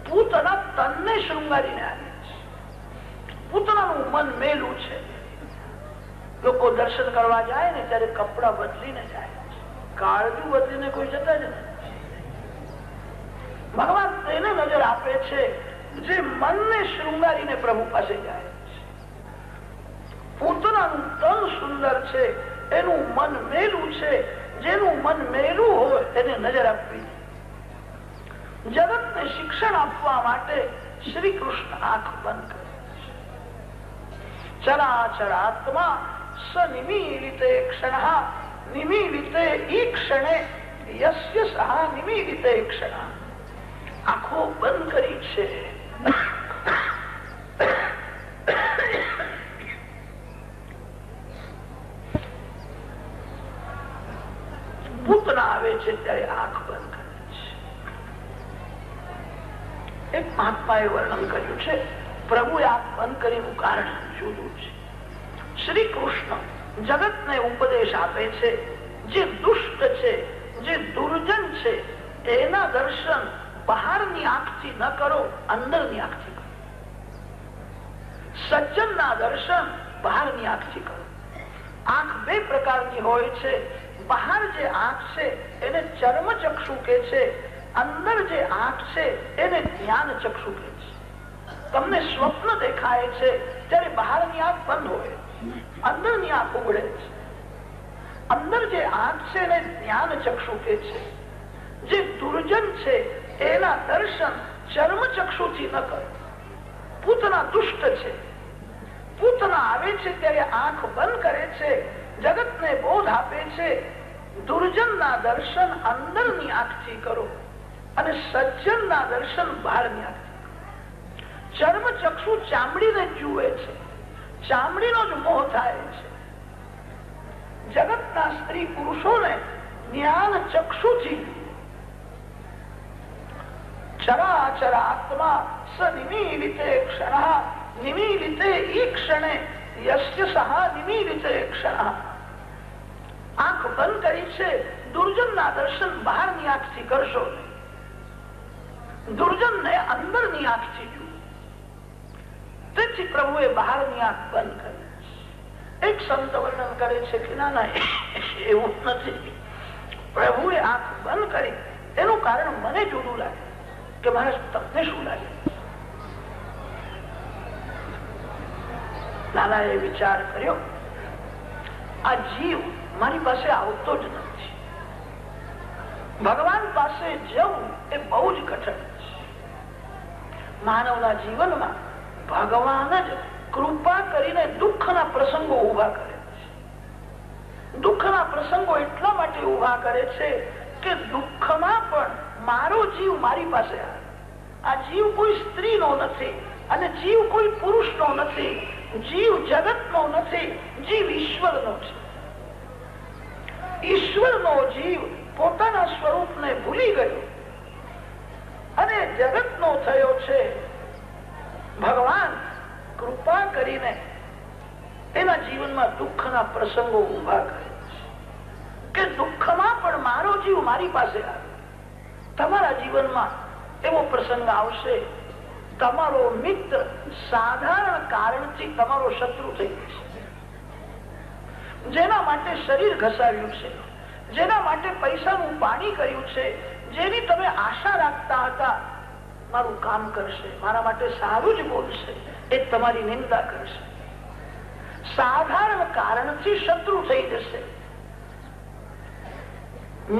પૂતના તનને શૃંગારીને આવે છે. પૂતનાનું મન મેલું છે. લોકો દર્શન કરવા જાય ને ત્યારે કપડા બદલીને જાય છે, કાળજુ બદલીને કોઈ જતા જ નથી. ભગવાન તેને નજર આપે છે જે મનને શૃંગારીને પ્રભુ પાસે જાય છે. પૂતનાનું તન સુંદર છે, એનું મન મેલું છે. જેનું મન મેલું હોય એને નજર આપવી. જગતને શિક્ષણ આપવા માટે શ્રી કૃષ્ણ આંખ બંધ કરે છે. ચરાચરાત્મા સ નિમીલિતે ક્ષણઃ નિમીલિતે ઈક્ષણે યસ્ય સહ નિમીલિતે ક્ષણઃ. આંખો બંધ કરી છે. પૂતના આવે છે ત્યારે આંખ બંધ કરે છે. એક મહાત્માએ વર્ણન કર્યું છે, પ્રભુએ આંખ બંધ કરીનું કારણ જુદું છે. શ્રી કૃષ્ણ જગતને ઉપદેશ આપે છે. જે દુષ્ટ છે, જે દુર્જન છે, એના દર્શન બહારની આંખથી ન કરો, અંદરની આંખથી કરો. સજ્જનના દર્શન બહારની આંખથી કરો. આંખ બે પ્રકારની હોય છે. બહાર જે આંખ છે એને ચર્મ ચક્ષુ કે છે, અંદર જે આંખ છે એને જ્ઞાન ચક્ષુ કે છે. તમને સ્વપ્ન દેખાય છે ત્યારે બહારની આંખ બંધ હોય, અંદરની આંખ ઉઘડે છે. અંદર જે આંખ છે એને જ્ઞાન ચક્ષુ કે છે. જે દુર્જન છે એના દર્શન ચર્મ ચક્ષુથી ન કરો. પૂતના દુષ્ટ છે. પૂતના આવે છે ત્યારે આંખ બંધ કરે છે, જગતને બોધ આપે છે. દુર્જનના દર્શન અંદરની આંખથી કરો અને સજ્જનના દર્શન બહારની આંખથી કરો. ચર્મ ચક્ષુ ચામડીને જુએ છે, ચામડીનો જ મોહ થાય છે. જગતના સ્ત્રી પુરુષોને જ્ઞાન ચક્ષુથી ચરાચર આત્મા સ નિમીલિતે ક્ષણઃ નિમીલિતે ઈક્ષણે યસ્ય સહ નિમીલિતે ક્ષણઃ. આંખ બંધ કરી છે. દુર્જનના દર્શન બહારની આંખથી કરશો નહીં. દુર્જનને અંદરની આંખથી જુઓ. તેથી પ્રભુએ બહારની આંખ બંધ કરી. એક સંત વર્ણન કરે છે કે ના ના એવું નથી, પ્રભુએ આંખ બંધ કરી. એનું કારણ મને જુદું લાગે કે મારે તમને શું લાગે. લાલાએ વિચાર કર્યો, આ જીવ મારી પાસે આવતો જ નથી. ભગવાન પાસે જવું એ બહુ જ કઠણ છે. માનવના જીવનમાં ભગવાન જ કૃપા કરીને દુઃખના પ્રસંગો ઉભા કરે છે. દુઃખના પ્રસંગો એટલા માટે ઉભા કરે છે કે દુઃખમાં પણ મારો જીવ મારી પાસે આવે. આ જીવ કોઈ સ્ત્રીનો નથી અને જીવ કોઈ પુરુષનો નથી. જીવ જગતનો નથી, જીવ ઈશ્વરનો છે. ઈશ્વરનો જીવ પોતાના સ્વરૂપને ભૂલી ગયો અને જગતનો થયો છે. ભગવાન કૃપા કરીને એના જીવનમાં દુઃખના પ્રસંગો ઉભા કરે છે કે દુઃખમાં પણ મારો જીવ મારી પાસે આવે. તમારા જીવનમાં એવો પ્રસંગ આવશે, તમારો મિત્ર સાધારણ કારણથી તમારો શત્રુ થઈ જશે. જેના માટે શરીર ઘસાવ્યું છે, જેના માટે પૈસાનું પાણી કર્યું છે, જેની તમે આશા રાખતા હતા મારું કામ કરશે, મારા માટે સારું જ બોલશે, એ તમારી નિંદા કરશે. સાધારણ કારણથી શત્રુ થઈ જશે.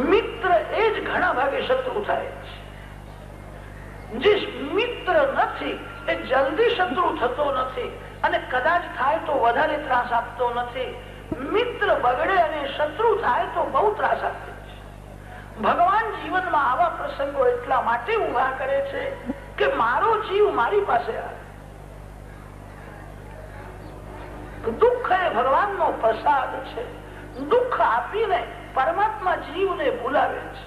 મિત્ર એ જ ઘણા ભાગે શત્રુ થાય છે. જે મિત્ર નથી એ જલ્દી શત્રુ થતો નથી અને કદાચ થાય તો વધારે ત્રાસ આપતો નથી. મિત્ર બગડે અને શત્રુ થાય તો બહુ ત્રાસ આપે છે. ભગવાન જીવનમાં આવા પ્રસંગો એટલા માટે ઉભા કરે છે કે મારો જીવ મારી પાસે આવે. દુઃખ એ ભગવાનનો પ્રસાદ છે. દુઃખ આપીને પરમાત્મા જીવને ભૂલાવે છે.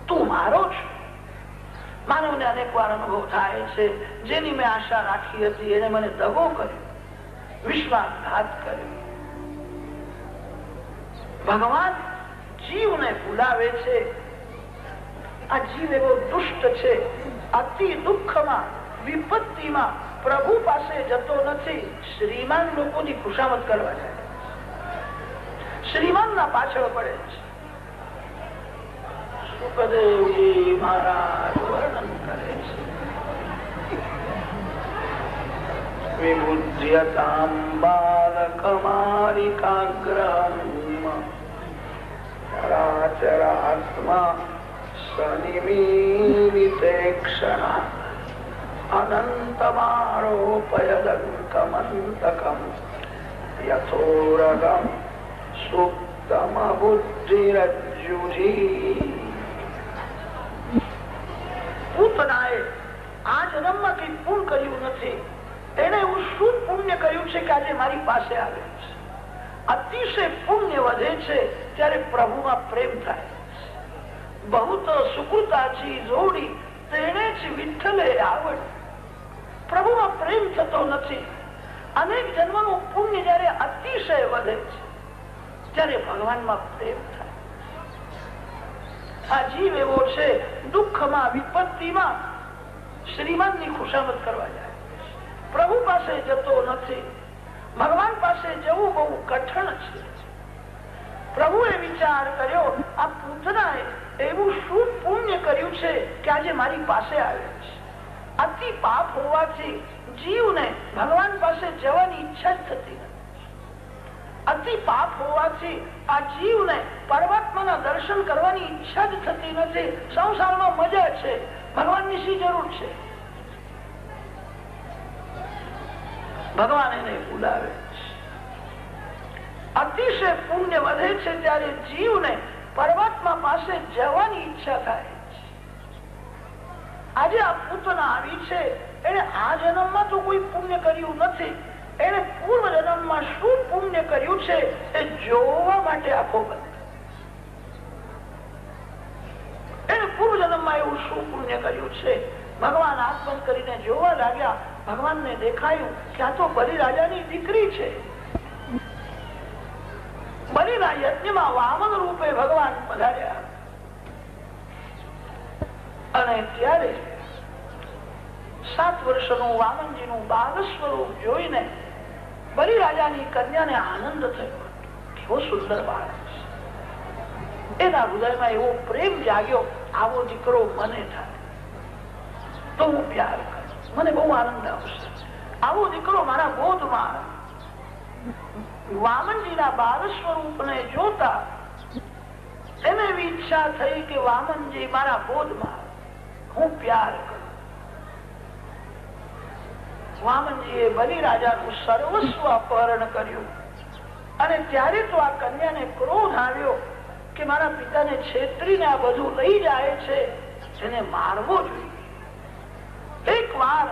તું મારો છો. માનવને અનેક વાર અનુભવ થાય છે, જેની મેં આશા રાખી હતી એને મને દગો કર્યો, વિશ્વાસઘાત કર્યો. ભગવાન જીવને ભૂલાવે છે. આ જીવ એવો દુષ્ટ છે. અતિ દુઃખમાં, વિપત્તિમાં પ્રભુ પાસે જતો નથી. શ્રીમાન લોકોની ખુશામત કરવા જાય, શ્રીમાનના પાછળ પડે છે. સુખદેવજી મહારાજ વર્ણન કરે છે, વિબુધ્યતામ બાલકમારિકાગ્રહમ ચરાચરાત્મા સનિમીલિતે ક્ષણા અનંતમારોપયદંકમંતકમ યથોરગમ સુપ્તમ બુદ્ધિરજ્જુજી. પૂતનાએ આ જન્મમાં કઈ પૂર્ણ કર્યું નથી. એને એવું શું પુણ્ય કર્યું છે કે આજે મારી પાસે આવે છે. અતિશય પુણ્ય વધે છે ત્યારે પ્રભુમાં પ્રેમ થાય. બહુ તો સુકૃતાચી જોડી તેને જ વિઠ્ઠલે આવડ. પ્રભુમાં પ્રેમ થતો નથી. અનેક જન્મનું પુણ્ય જયારે અતિશય વધે છે ત્યારે ભગવાનમાં પ્રેમ થાય. આ જીવ એવો છે, દુઃખમાં, વિપત્તિમાં શ્રીમાનની ખુશામત કરવા જાય, પ્રભુ પાસે જતો નથી. ભગવાન પાસે જવું બહુ કઠણ છે. પ્રભુએ વિચાર કર્યો, આ પૂતનાએ એવું શું પુણ્ય કર્યું છે કે આજે મારી પાસે આવે છે. અતિ પાપ હોવાથી જીવને ભગવાન પાસે જવાની ઈચ્છા જ થતી નથી. અતિ પાપ હોવાથી આ જીવને પરમાત્માના દર્શન કરવાની ઈચ્છા જ થતી નથી. સંસારમાં મજા છે, ભગવાનની શી જરૂર છે. ભગવાન એને બોલાવે છે. અતિશય પુણ્ય વધે છે ત્યારે જીવને પરમાત્મા પાસે જવાની ઈચ્છા થાય છે. આજે આ પૂતના આવી છે, એને આ જન્મમાં તો કોઈ પુણ્ય કર્યું નથી. એને પૂર્વ જન્મમાં શું પુણ્ય કર્યું છે એ જોવા માટે આંખો બંધ. એને પૂર્વ જન્મમાં એવું શું પુણ્ય કર્યું છે. ભગવાન આંખ બંધ કરીને જોવા લાગ્યા. ભગવાનને દેખાયું કે આ તો બલિરાજાની દીકરી છે. બલિના યજ્ઞમાં વામન રૂપે ભગવાન પધાર્યા અને ત્યારે 7 વર્ષનું વામનજીનું બાલ સ્વરૂપ જોઈને બલિરાજાની કન્યાને આનંદ થયો. બહુ સુંદર બાળક છે. એના હૃદયમાં એવો પ્રેમ જાગ્યો, આવો દીકરો મને થાય તો હું પ્યાર કરું, મને બહુ આનંદ આવશે, આવો દીકરો મારા ગોદમાં. વામનજીના બાળ સ્વરૂપને જોતા એને એવી ઈચ્છા થઈ કે વામનજી મારા ગોદમાં, હું પ્યાર કરું. વામનજીએ બલિરાજાનું સર્વસ્વ અપહરણ કર્યું અને ત્યારે તો આ કન્યાને ક્રોધ આવ્યો કે મારા પિતાને છેતરીને આ બધું લઈ જાય છે, એને મારવો જોઈએ. એક વાર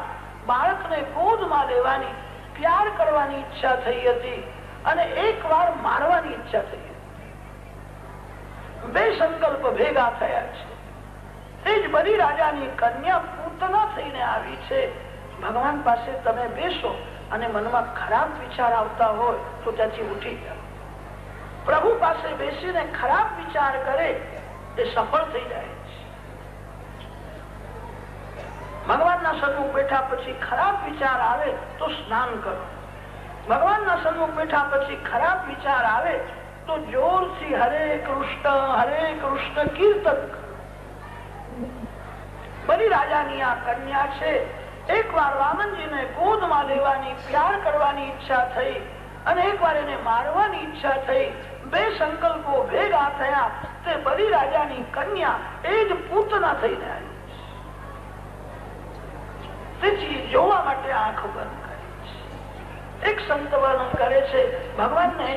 બાળકને ગોદમાં લેવાની, પ્યાર કરવાની ઈચ્છા થઈ હતી અને એક વાર મારવાની ઈચ્છા થઈ હતી. બે સંકલ્પ ભેગા થયા છે. એ જ બલિરાજાની કન્યા પૂતના થઈને આવી છે. ભગવાન પાસે તમે બેસો અને મનમાં ખરાબ વિચાર આવતા હોય તો ત્યાંથી ઉઠી જાઓ. પ્રભુ પાસે બેસીને ખરાબ વિચાર કરે એ સફળ થઈ જાય છે. ભગવાનના સન્મુખ બેઠા પછી ખરાબ વિચાર આવે તો સ્નાન કરો. ભગવાનના સન્મુખ બેઠા પછી ખરાબ વિચાર આવે તો જોરથી હરે કૃષ્ણ કીર્તન કરો. બલિરાજાની આ કન્યા છે. એક વાર વામનજીને ગોદમાં લેવાની, પ્યાર કરવાની ઈચ્છા થઈ અને એક વાર એને મારવાની ઈચ્છા થઈ. બે સંકલ્પો ભેગા થયા. તે બલિરાજાની કન્યા એ જ પૂતના થઈને આવી. તેથી જોવા માટે આંખ બંધ કરી છે. એક સંત વર્ણન કરે છે, ભગવાનને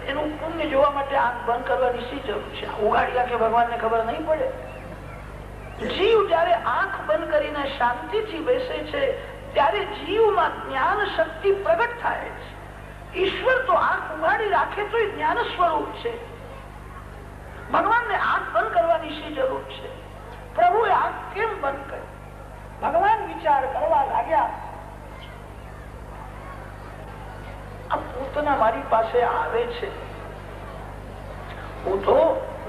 એનું પુણ્ય જોવા માટે આંખ બંધ કરવાની શી જરૂર છે? ઉગાડ્યા કે ભગવાનને ખબર નહીં પડે? જીવ જયારે આંખ બંધ કરીને શાંતિથી બેસે છે ત્યારે જીવમાં જ્ઞાન શક્તિ પ્રગટ થાય છે. ઈશ્વર તો આંખ ઉઘાડી રાખે તો એ જ્ઞાન સ્વરૂપ છે. ભગવાનને આંખ બંધ કરવાની શી જરૂર છે? પ્રભુએ આંખ કેમ બંધ કરી? ભગવાન વિચાર કરવા લાગ્યા, આ પૂતના મારી પાસે આવે છે, હું તો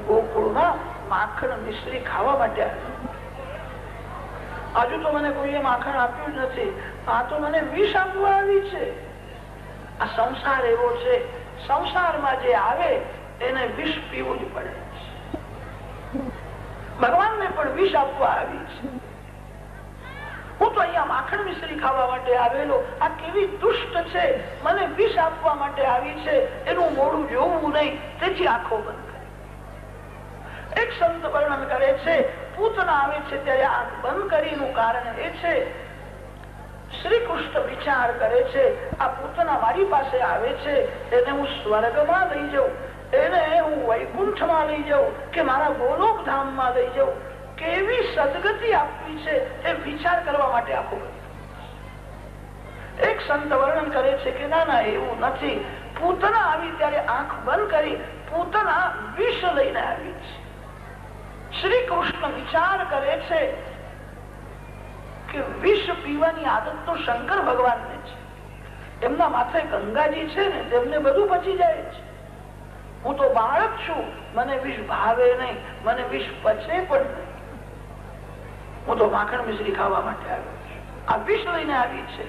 ગોકુળમાં માખણ મિશ્રી ખાવા માટે આવ્યો. હજુ તો મને કોઈએ માખણ આપ્યું નથી, આ તો મને વિષ આપવા આવી છે. આ સંસાર એવો છે, સંસારમાં જે આવે એને વિષ પીવું જ પડે છે. ભગવાનને પણ વિષ આપવા આવી છે. હું તો અહીંયા માખણ મિશ્રી ખાવા માટે આવેલો, આ કેવી દુષ્ટ છે, મને વિષ આપવા માટે આવી છે, એનું મોઢું જોવું નહીં, તેથી આંખો બંધ કરે. એક સંત વર્ણન કરે છે, પૂતના આવે છે ત્યારે આંખ બંધ કરીનું કારણ એ છે, શ્રી કૃષ્ણ વિચાર કરે છે આ પૂતના મારી પાસે આવે છે, એને હું સ્વર્ગમાં લઈ જાઉં, એને હું વૈકુંઠમાં લઈ જાઉં કે મારા ગોલોક ધામમાં લઈ જાઉં, કેવી સદગતિ આપવી છે એ વિચાર કરવા માટે આખો. એક સંત વર્ણન કરે છે કે ના ના એવું નથી, પૂતના આવી ત્યારે આંખ બંધ કરી, પૂતના વિષ લઈને આવી છે. શ્રી કૃષ્ણ વિચાર કરે છે કે વિષ પીવાની આદત તો શંકર ભગવાનને છે, એમના માથે ગંગાજી છે ને, તેમને બધું પચી જાય છે. હું તો બાળક છું, મને વિષ ભાવે નહીં, મને વિષ પચે પણ નહીં. હું તો માખણ મિશ્રી ખાવા માટે આવ્યો છું, આ વિષ લઈને આવી છે.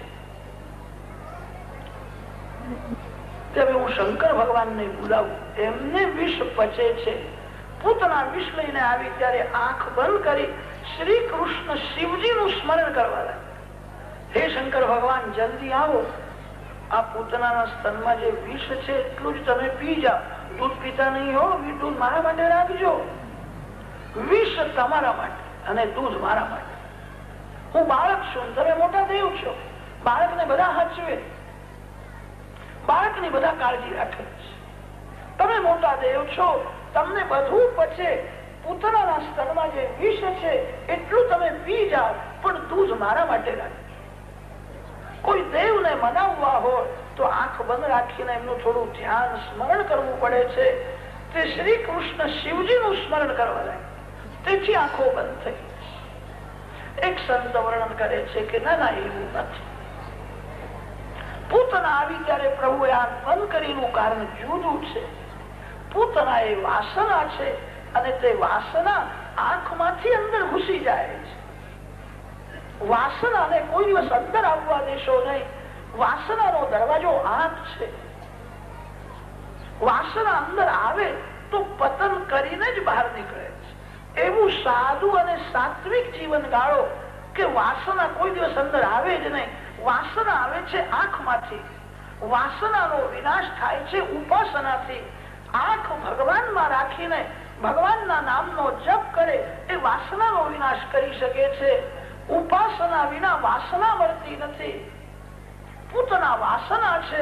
હવે હું શંકર ભગવાનને બોલાવું, એમને વિષ પચે છે. પૂતના વિષ લઈને આવી ત્યારે આંખ બંધ કરી શ્રી કૃષ્ણ શિવજીનું સ્મરણ કરવા લાગ્યા. હે શંકર ભગવાન, જલ્દી આવો, આ પૂતનાના સ્તનમાં જે વિષ છે એટલું જ તમે પી જાઓ, દૂધ પીતા નહીં હો, દૂધ મારા માટે રાખજો. વિષ તમારા માટે અને દૂધ મારા માટે. હું બાળક છું, તમે મોટા દેવ છો, બાળકને બધા હચવે, બાળકની બધા કાળજી રાખે છે. તમે મોટા દેવ છો, તમને બધું પચે, પૂતનાના સ્તનમાં જે વિષ છે એટલું તમે પી જાઓ, પણ દૂધ મારા માટે રાખજો. કોઈ દેવને મનાવવા હોય તો આંખ બંધ રાખીને એમનું થોડું ધ્યાન સ્મરણ કરવું પડે છે. તે શ્રી કૃષ્ણ શિવજીનું સ્મરણ કરવા લાગે, તેથી આંખો બંધ થઈ. એક સંત વર્ણન કરે છે કે ના ના એવું નથી, પૂતના આવી ત્યારે પ્રભુએ આંખ બંધ કરીનું કારણ જુદું છે. પૂતના એ વાસના છે અને તે વાસના આંખમાંથી અંદર ઘૂસી જાય છે. વાસનાને કોઈ દિવસ અંદર આવવા દેશો નહીં. વાસનાનો દરવાજો આંખ છે. વાસના અંદર આવે તો પતન કરીને જ બહાર નીકળે છે. એવું સાધુ અને સાત્વિક જીવન ગાળો કે વાસના કોઈ દિવસ અંદર આવે જ નહીં. વાસના આવે છે આંખમાંથી. વાસનાનો વિનાશ થાય છે ઉપાસનાથી. આંખ ભગવાનમાં રાખીને ભગવાનના નામનો જપ કરે એ વાસનાનો વિનાશ કરી શકે છે. ઉપાસના વિના વાસના મળતી નથી. પૂતના વાસના છે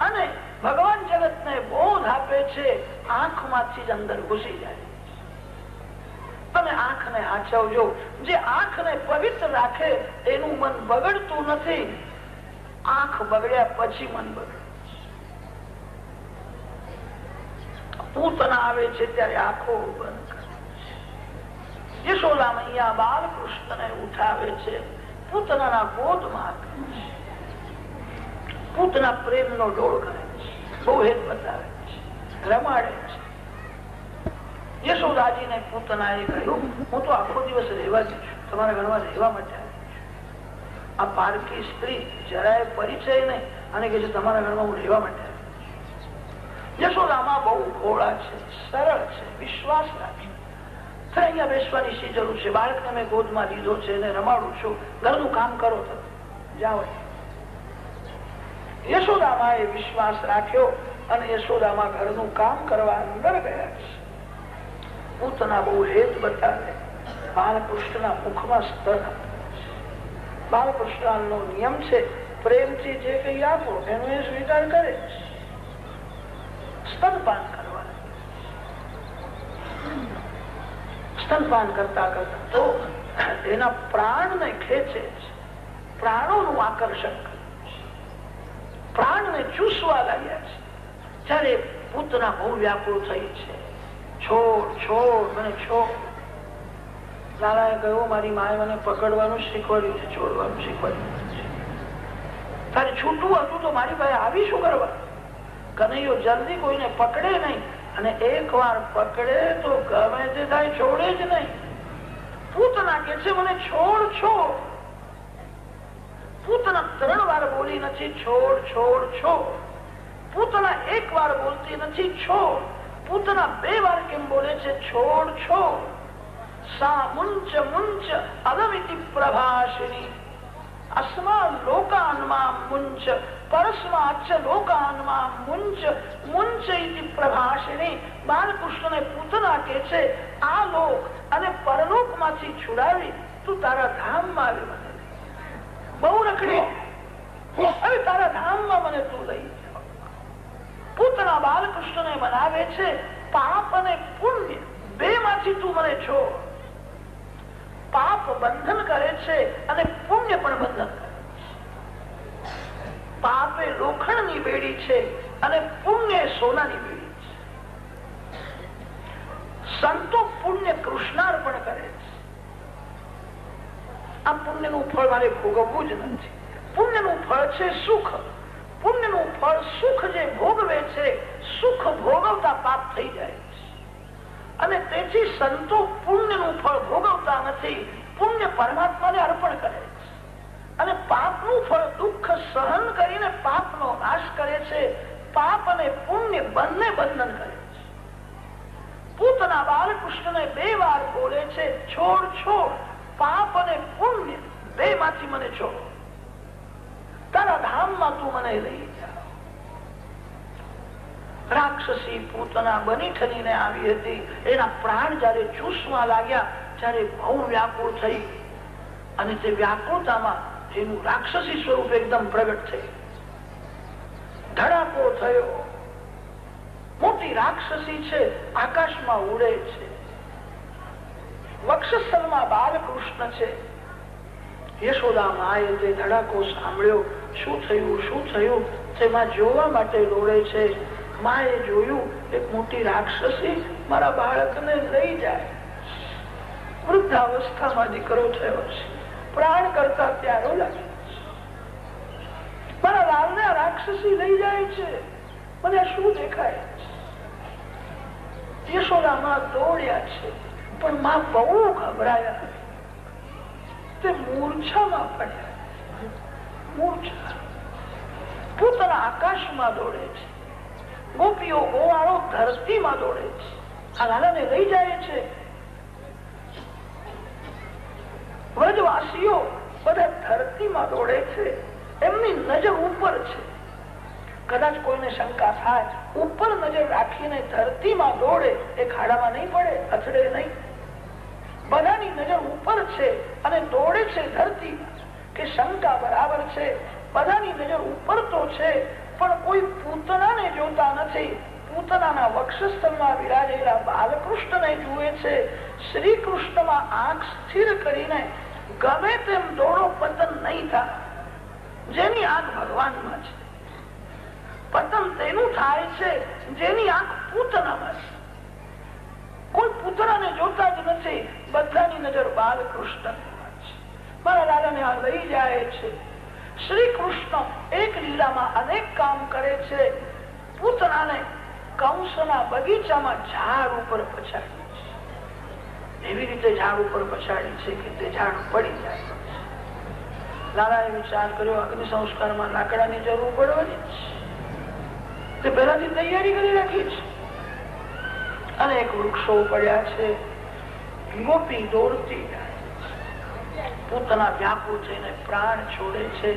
અને ભગવાન જગતને બોધ આપે છે. આંખમાંથી જ અંદર ઘૂસી જાય. તમે આંખને આચવજો. જે આંખને પવિત્ર રાખે એનું મન બગડતું નથી. આંખ બગડ્યા પછી મન બગડે. પૂતના આવે છે ત્યારે આંખો બંધ કરે. યશોદા મૈયા બાલકૃષ્ણને ઉઠાવે છે, પૂતનાના ગોદમાં આપે છે. પૂતના પ્રેમનો ડોળ કરે છે, બહુ હેત બતાવે છે, રમાડે છે. યશોદાજીને પૂતનાએ કહ્યું, હું તો આખો દિવસ રહેવા દઉં છું, તમારા ઘરમાં રહેવા માટે આવી છું. આ પારકી સ્ત્રી જરાય પરિચય નહીં અને કે છે તમારા ઘરમાં હું રહેવા માટે આવી છું. યશોદામાં બહુ ભોળા છે, સરળ છે, વિશ્વાસ રાખે. અહીંયા બેસવાની શી જરૂર છે? બાળકને મેં ગોદમાં લીધો છે અને રમાડું છું, ઘરનું કામ કરો તો જાઓ. યશોદામાં એ વિશ્વાસ રાખ્યો અને યશોદામાં ઘરનું કામ કરવા અંદર ગયા છે. પૂતના બહુ હેત બતાવે. બાલકૃષ્ણના મુખમાં સ્તન આપે. બાલકૃષ્ણનો નિયમ છે પ્રેમથી જે કઈ આપો એનો એ સ્વીકાર કરે. સ્તનપાન કરવા. સ્તનપાન કરતા કરતા તો એના પ્રાણને ખેંચે છે, પ્રાણોનું આકર્ષણ કરે છે, પ્રાણને ચૂસવા લાગ્યા છે. ત્યારે પૂતના બહુ વ્યાકુળ થઈ છે. છોડ છોડ મને છોડ. લાલાએ કહ્યું મારી માએ મને પકડવાનું શીખવાડ્યું છે, છોડવાનું શીખવાડ્યું છે. તારે છૂટવું હતું તો મારી પાસે આવી શું કરવા? કનૈયો જલ્દી કોઈને પકડે નહીં અને એક વાર પકડે તો ગમે તે થાય છોડે જ નહીં. પૂતના કે છે મને છોડ છોડ. પૂતના 3 વાર બોલી નથી છોડ છોડ છોડ. પૂતના 1 વાર બોલતી નથી છોડ. પૂતના 2 વાર કેમ બોલે છે છોડ છોડ? સા મુંચ મુંચ અલમિતિ પ્રભાષિણી અસ્મા લોકાનમાં મુંચ પરસ્માચ લોકાનમાં મુંચ મુંચ ઇતિ પ્રભાષિણી. બાલકૃષ્ણને પૂતના કે છે આ લોક અને પરલોક માંથી છુડાવી તું તારા ધામમાં આવી મને બહુ રખડી, હવે તારા ધામમાં મને તું લઈ જા. પૂતના બાલકૃષ્ણને મનાવે છે પાપ અને પુણ્ય 2 માંથી તું મને છોડ. પાપ બંધન કરે છે અને પુણ્ય પણ બંધન કરે છે. પાપે લોખંડની બેડી છે અને પુણ્ય સોનાની બેડી છે. સંતો પુણ્ય કૃષ્ણાર્પણ કરે છે. આ પુણ્યનું ફળ મારે ભોગવવું જ નથી. પુણ્યનું ફળ છે સુખ. પુણ્યનું ફળ સુખ જે ભોગવે છે, સુખ ભોગવતા પાપ થઈ જાય છે. અને તેથી સંતો પુણ્યનું ફળ ભોગવતા નથી, પુણ્ય પરમાત્માને અર્પણ કરે છે. અને પાપનું ફળ દુઃખ સહન કરીને પાપનો નાશ કરે છે. પાપ અને પુણ્ય બંને બંધન કરે છે. પૂતના બાલકૃષ્ણને 2 વાર બોલે છે છોડ છોડ. પાપ અને પુણ્ય 2 માંથી મને છોડ. તારા ધામમાં તું મને લઈ જા. રાક્ષસી પૂતના બની ઠરીને આવી હતી. એના પ્રાણ જયારે ચૂસવા લાગ્યા ત્યારે બહુ વ્યાકુળ થઈ અને તે વ્યાકુળતામાં એનું રાક્ષસી સ્વરૂપ એકદમ પ્રગટ થઈ. ધડાકો થયો. મોટી રાક્ષસી છે, આકાશમાં ઉડે છે. વક્ષસ્થળમાં બાલકૃષ્ણ છે. યશોદા માએ તે ધડાકો સાંભળ્યો. શું થયું શું થયું તેમાં જોવા માટે દોડે છે. માએ જોયું એક મોટી રાક્ષસી મારા બાળકને લઈ જાય. વૃદ્ધાવસ્થામાં દીકરો થયો છે, પ્રાણ કરતા પ્યારો લાગે છે. મારા લાલને રાક્ષસી લઈ જાય છે, મને શું દેખાય છે? યશોદામાં દોડ્યા છે પણ માં બહુ ગભરાયા. તે મૂર્છામાં પડ્યા. મૂર્છા. પૂતના આકાશમાં દોડે છે. ગોપીઓ ગોવાળો ધરતીમાં દોડે છે, આ લાલાને લઈ જાય છે. વ્રજવાસીઓ બધા ધરતીમાં દોડે છે, એમની નજર ઉપર છે. કદાચ કોઈને શંકા થાય, ઉપર નજર રાખીને ધરતીમાં દોડે એ ખાડામાં નહીં પડે, અથડે નહીં. બધાની નજર ઉપર છે અને દોડે છે ધરતી, કે શંકા બરાબર છે. બધાની નજર ઉપર તો છે, પણ કોઈ પૂતનાને જોતા નથી. પૂતનાના વક્ષસ્થળમાં વિરાજેલા બાલકૃષ્ણને જુએ છે. શ્રી કૃષ્ણમાં આંખ સ્થિર કરીને ગમે તેમ દોડો, પતન નહીં થાય. જેની આંખ ભગવાનમાં છે, પતન તેનું થાય છે જેની આંખ પૂતનામાં છે. કોઈ પૂતનાને જોતા જ નથી, બધાની નજર બાલકૃષ્ણ. મારા લાલાને આ લઈ જાય છે. શ્રી કૃષ્ણ એક લીલામાં અનેક કામ કરે છે. પૂતનાને કંસના બગીચામાં ઝાડ ઉપર પછાડી છે. એવી રીતે ઝાડ ઉપર પછાડી છે કે તે ઝાડ પડી જાય. લાલાએ વિચાર કર્યો, અગ્નિ સંસ્કારમાં લાકડાની જરૂર પડવાની છે, તે પહેલાથી તૈયારી કરી રાખી છે. અનેક વૃક્ષો પડ્યા છે. ગોપી દોડતી જાય. પૂતના વ્યાકુળ થઈને પ્રાણ છોડે છે.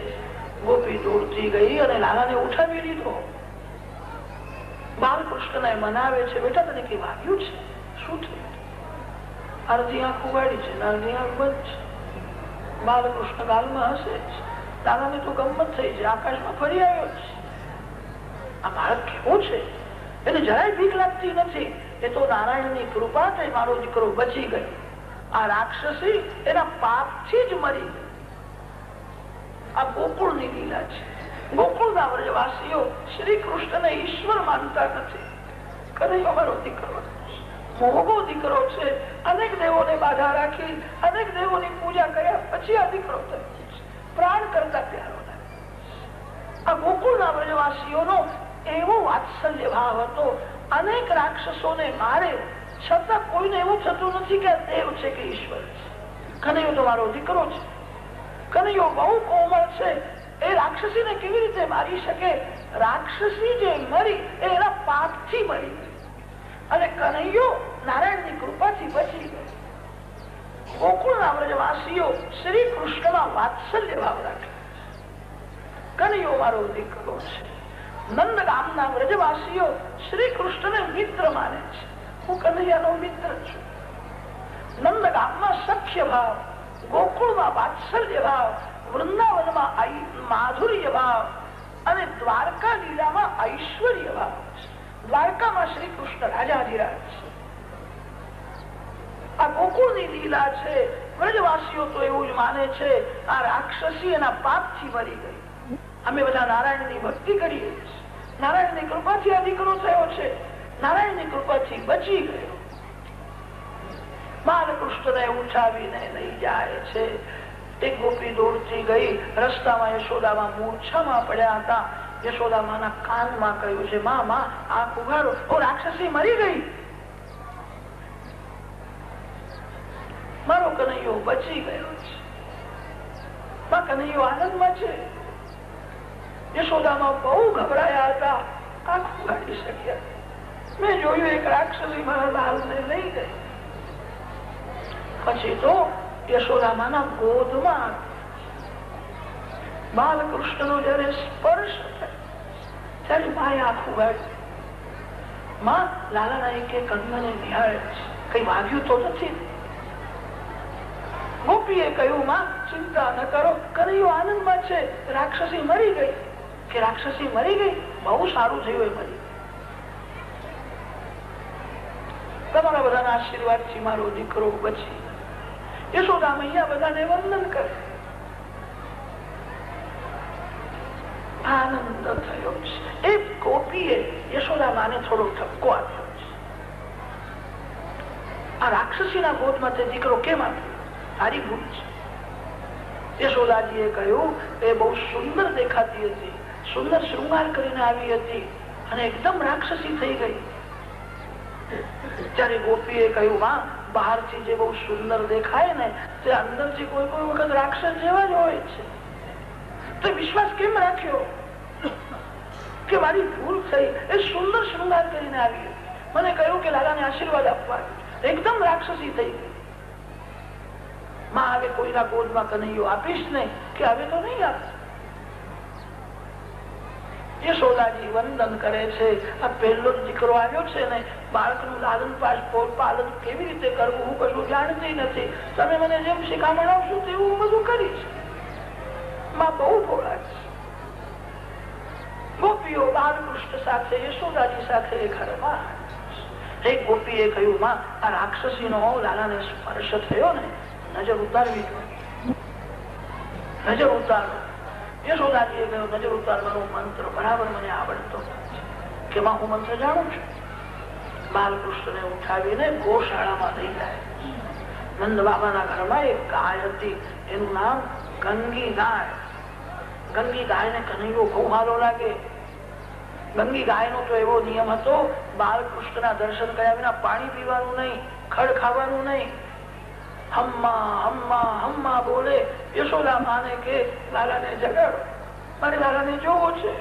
ગોપી દોડતી ગઈ અને લાલાને ઉઠાવી લીધો. બાલકૃષ્ણને મનાવે છે, બેટા તને કઈ વાગ્યું છે? શું થયું? અડધી આંખ ઉગાડી છે, અડધી આંખ બંધ છે. બાલકૃષ્ણ ગાલમાં હશે છે. લાલાને તો ગમત થઈ છે, આકાશમાં ફરી આવ્યો છે. આ બાળક કેવો છે? એને જરાય ભીખ લાગતી નથી. એ તો નારાયણની કૃપા થઈ મારો દીકરો બચી ગયો. આ રાક્ષસી એના પાપથી જ મરી ગઈ. આ ગોકુળની લીલા છે. ગોકુળના વ્રજવાસીઓ શ્રી કૃષ્ણને ઈશ્વર માનતા નથી. કનૈયો અમારો દીકરો મોગો દીકરો છે. અનેક દેવોને બાધા રાખી, અનેક દેવોની પૂજા કર્યા પછી આ દીકરો થયો. પ્રાણ કરતા પ્યારો. આ ગોકુળના વ્રજવાસીઓનો એવો વાત્સલ્ય ભાવ હતો. અનેક રાક્ષસોને મારે, છતાં કોઈને એવું થતું નથી કે દેવ છે કે ઈશ્વર છે. કનૈયો તો મારો દીકરો છે. કનૈયો બહુ કોમળ છે. એ રાક્ષસીને કેવી રીતે મારી શકે? રાક્ષસી જે મરી એના પાપથી મરી અને કનૈયો નારાયણની કૃપાથી બચી ગયો. ગોકુળના વ્રજવાસીઓ શ્રી કૃષ્ણમાં વાત્સલ્ય ભાવ રાખે. કનૈયો મારો દીકરો છે. નંદ ગામના વ્રજવાસીઓ શ્રી કૃષ્ણને મિત્ર માને છે. હું કનૈયાનો મિત્ર છું. નંદ ગામમાં સખ્ય ભાવ, ગોકુળમાં વાત્સલ્ય ભાવ, વૃંદાવનમાં માધુર્ય ભાવ અને દ્વારકા લીલામાં ઐશ્વર્ય ભાવ. દ્વારકામાં શ્રી કૃષ્ણ રાજાધિરાજ છે. આ ગોકુળની લીલા છે. વ્રજવાસીઓ તો એવું જ માને છે આ રાક્ષસી એના પાપથી મરી ગઈ. અમે બધા નારાયણની ભક્તિ કરીએ છીએ. નારાયણની કૃપાથી આ દીકરો થયો છે. નારાયણની કૃપાથી બચી ગયો. બાલકૃષ્ણને ઉઠાવીને લઈ જાય છે. એક ગોપી દોડતી ગઈ. રસ્તામાં યશોદામાં મૂર્છામાં પડ્યા હતા. યશોદામાના કાનમાં કહ્યું છે, માં માં આંખ ઉઘાડો, ઓ રાક્ષસી મરી ગઈ. મારો કનૈયો બચી ગયો છે. માં કનૈયો આનંદમાં છે. યશોદામાં બહુ ગભરાયા હતા, આંખ ઉઘાડી શક્યા. મેં જોયું એક રાક્ષસી મારા લાલને લઈ ગઈ. પછી તો યશોદામાના ગોદમાં બાલકૃષ્ણનો જયારે સ્પર્શ ત્યારે માએ આંખ ઉઘાડી. માં લાલાના એક એક અંગને નિહાળે છે, કઈ વાગ્યું તો નથી. ગોપીએ કહ્યું, માં ચિંતા ન કરો, કનૈયો આનંદમાં છે. રાક્ષસી મરી ગઈ. કે રાક્ષસી મરી ગઈ? બહુ સારું થયું, એ મરી. તમારા બધાના આશીર્વાદથી મારો દીકરો બચી. યશોદા મૈયા બધાને વંદન કરે. આનંદ થયો છે. એ ગોપીએ યશોદામાને થોડો ઠપકો આપ્યો છે. આ રાક્ષસીના ગોદમાં તે દીકરો કેમ આપ્યો? તારી ભૂલ છે. યશોદાજીએ કહ્યું, એ બહુ સુંદર દેખાતી હતી, સુંદર શૃંગાર કરીને આવી હતી અને એકદમ રાક્ષસી થઈ ગઈ. ત્યારે ગોપીએ કહ્યું, માં બહારથી જે બહુ સુંદર દેખાય ને તે અંદરથી કોઈ કોઈ વખત રાક્ષસ જેવા જ હોય છે. તો વિશ્વાસ કેમ રાખ્યો? કે મારી ભૂલ થઈ, એ સુંદર શૃંગાર કરીને આવી, મને કહ્યું કે લાલાને આશીર્વાદ આપવા, એકદમ રાક્ષસી થઈ ગઈ. માં હવે કોઈના ગોદમાં કનૈયો આપીશ ને કે હવે તો નહીં આપે. યશોદાજી વંદન કરે છે. આ પહેલો જ દીકરો આવ્યો છે ને, બાળકનું લાલન પાલન કેવી રીતે કરવું હું કશું જાણતી નથી, તમે મને જેમ શિખામણ આપશો તેવું હું બધું કરીશ. માં બહુ ભોળા છે. ગોપીઓ બાલકૃષ્ણ સાથે યશોદાજી સાથે ઘરમાં. એક ગોપીએ કહ્યું, માં આ રાક્ષસીનો લાલાને સ્પર્શ થયો ને, નજર ઉતારવી જોઈએ, નજર ઉતારો. યશોદાજીએ કહ્યું, નજર ઉતારવાનો મંત્ર બરાબર મને આવડતો કે માં હું મંત્ર જાણું છું. બાલકૃષ્ણને ઉઠાવીને ગોશાળામાં લઈ જાય. નંદ બાબાના ઘરમાં એક ગાય હતી, એનું નામ ગંગી ગાય. ગંગી ગાયને કનૈયો બહુ હાલો લાગે. ગંગી ગાયનો તો એવો નિયમ હતો, બાલકૃષ્ણના દર્શન કર્યા વિના પાણી પીવાનું નહીં, ખડ ખાવાનું નહીં. હમ્મા હમ્મા હમ્મા બોલે. યશોદા માને કે લાલાને જગાડો, મારે લાલાને જોવો છે.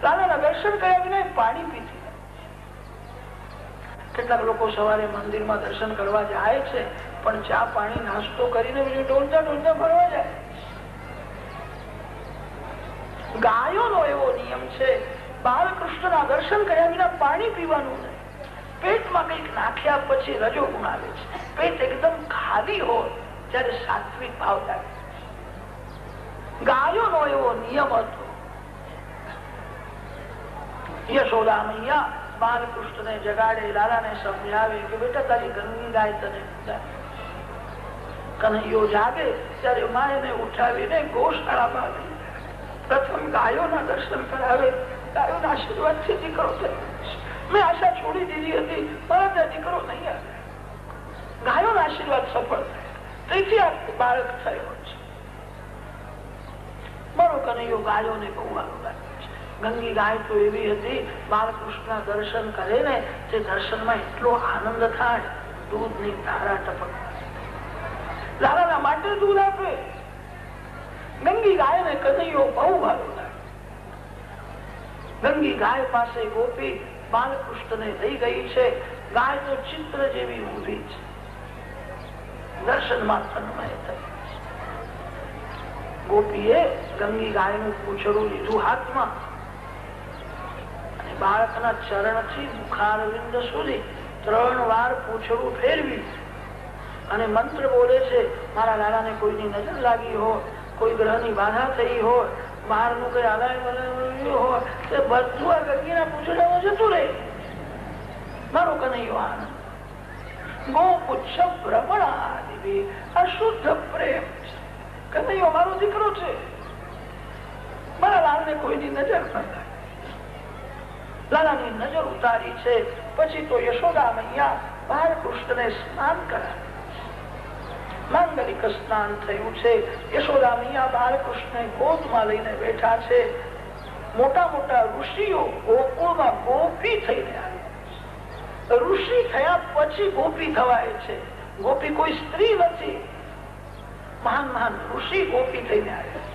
લાલાના દર્શન કર્યા વિના પાણી પીતી. કેટલાક લોકો સવારે મંદિરમાં દર્શન કરવા જાય છે, પણ ચા પાણી નાસ્તો કરીને બીજું ડોલતા ડોલતા ફરવા જાય. ગાયોનો એવો નિયમ છે, બાલકૃષ્ણના દર્શન કર્યા વિના પાણી પીવાનું નહીં. પેટમાં કઈક નાખ્યા પછી રજો ગુણ આવે છે. પેટ એકદમ ખાલી હોય ત્યારે સાત્વિક ભાવ લાગે. ગાયોનો એવો નિયમ હતો. યશોદા મૈયા બાલકૃષ્ણને જગાડે, લાલાને સમજાવે કે બેટા તારી ગંગી ગાય તને ઉતારે. કનૈયો જાગે ત્યારે મા એને ઉઠાવીને ગોશાળામાં લઈ જાય. પ્રથમ ગાયોના દર્શન કરાવે. ગાયોના આશીર્વાદથી દીકરો થયો. મેં આશા છોડી દીધી હતી, પરંતુ દીકરો નહીં આવે. ગાયોના આશીર્વાદ સફળ થયા, તેથી આ બાળક થયો છે. મારો કનૈયો ગાયોને બહુ સારું લાગે છે. ગંગી ગાય તો એવી હતી, બાલકૃષ્ણના દર્શન કરે ને તે દર્શનમાં એટલો આનંદ થાય, દૂધની ધારા ટપક. લાલાના માટે દૂધ આપે. ગંગી ગાયને કનૈયો બહુ સારું લાગે. ગંગી ગાય પાસે ગોપી બાલકૃષ્ણને લઈ ગઈ છે. ગાય તો ચિત્ર જેવી ઊભી છે, દર્શનમાં તન્મય થઈ. ગોપીએ ગંગી ગાયનું પૂંછડું લીધું હાથમાં અને બાળકના ચરણથી મુખારવિંદ સુધી 3 વાર પૂંછડું ફેરવી અને મંત્ર બોલે છે. મારા લાલાને કોઈની નજર લાગી હોય, કોઈ ગ્રહની બાધા થઈ હોય, બહારનું કઈ હલાય હોય, તે બધું આ ગંગીના પૂંછડામાં જતું રહે. મારો કનૈયો આનંદ. ગોપુચ્છ ભ્રમણાદિ અશુદ્ધ પ્રેમ. કનૈયો મારો દીકરો છે, મારા લાલને કોઈની નજર ન થાય. લાલાની નજર ઉતારી છે. પછી તો યશોદા મૈયા બાલકૃષ્ણને સ્નાન કરાવે. માંગલિક સ્નાન થયું છે. યશોદા મૈયા બાલકૃષ્ણને ગોદમાં લઈને બેઠા છે. મોટા મોટા ઋષિઓ ગોકુળમાં ગોપી થઈને આવ્યા. ઋષિ થયા પછી ગોપી થવાય છે. ગોપી કોઈ સ્ત્રી નથી. મહાન મહાન ઋષિ ગોપી થઈને આવ્યા.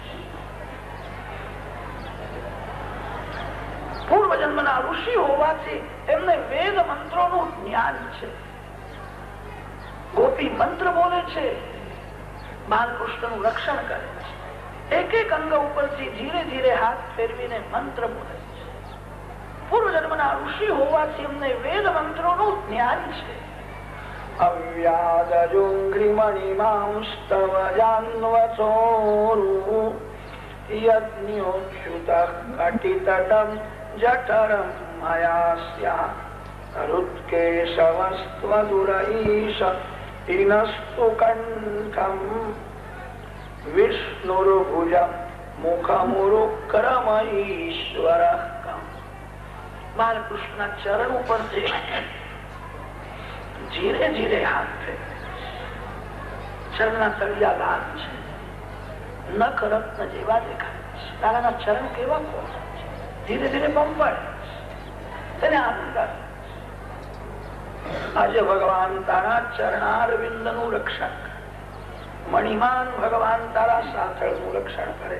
પૂર્વ જન્મના ઋષિ હોવાથી એમને વેદ મંત્રોનું જ્ઞાન છે. ગોપી મંત્ર બોલે છે, બાલકૃષ્ણનું રક્ષણ કરે છે. એક એક અંગ ઉપરથી ધીરે ધીરે હાથ ફેરવીને મંત્ર બોલે છે. પૂર્વ જન્મના ઋષિ હોવાથી એમને વેદ મંત્રોનું જ્ઞાન છે. અવ્યાદજુંઘ્રિમણિમાંસ્તવ જાન્વસોરુ યજ્ઞોચ્યુતઃ કટિતટં જઠરં મયાસ્યા રુત્કેશવસ્ત્વદુરઈશ ઇનસ્તુ કંઠં વિષ્ણુર્ભુજં મુખમુરુક્રમઈશ્વરઃ. બાલકૃષ્ણના ચરણ ઉપર ધીરે ધીરે હાથ ફેરવે. ચરણના તળિયા લાલ છે, નખ રત્ન જેવા દેખાય છે. તારાના ચરણ કેવા કોમળ છે, ધીરે ધીરે પંપાય તેને આનંદ આવે. આજે ભગવાન તારા ચરણારવિંદ નું રક્ષણ કરે. મણિમાન ભગવાન તારા સાથળ નું રક્ષણ કરે.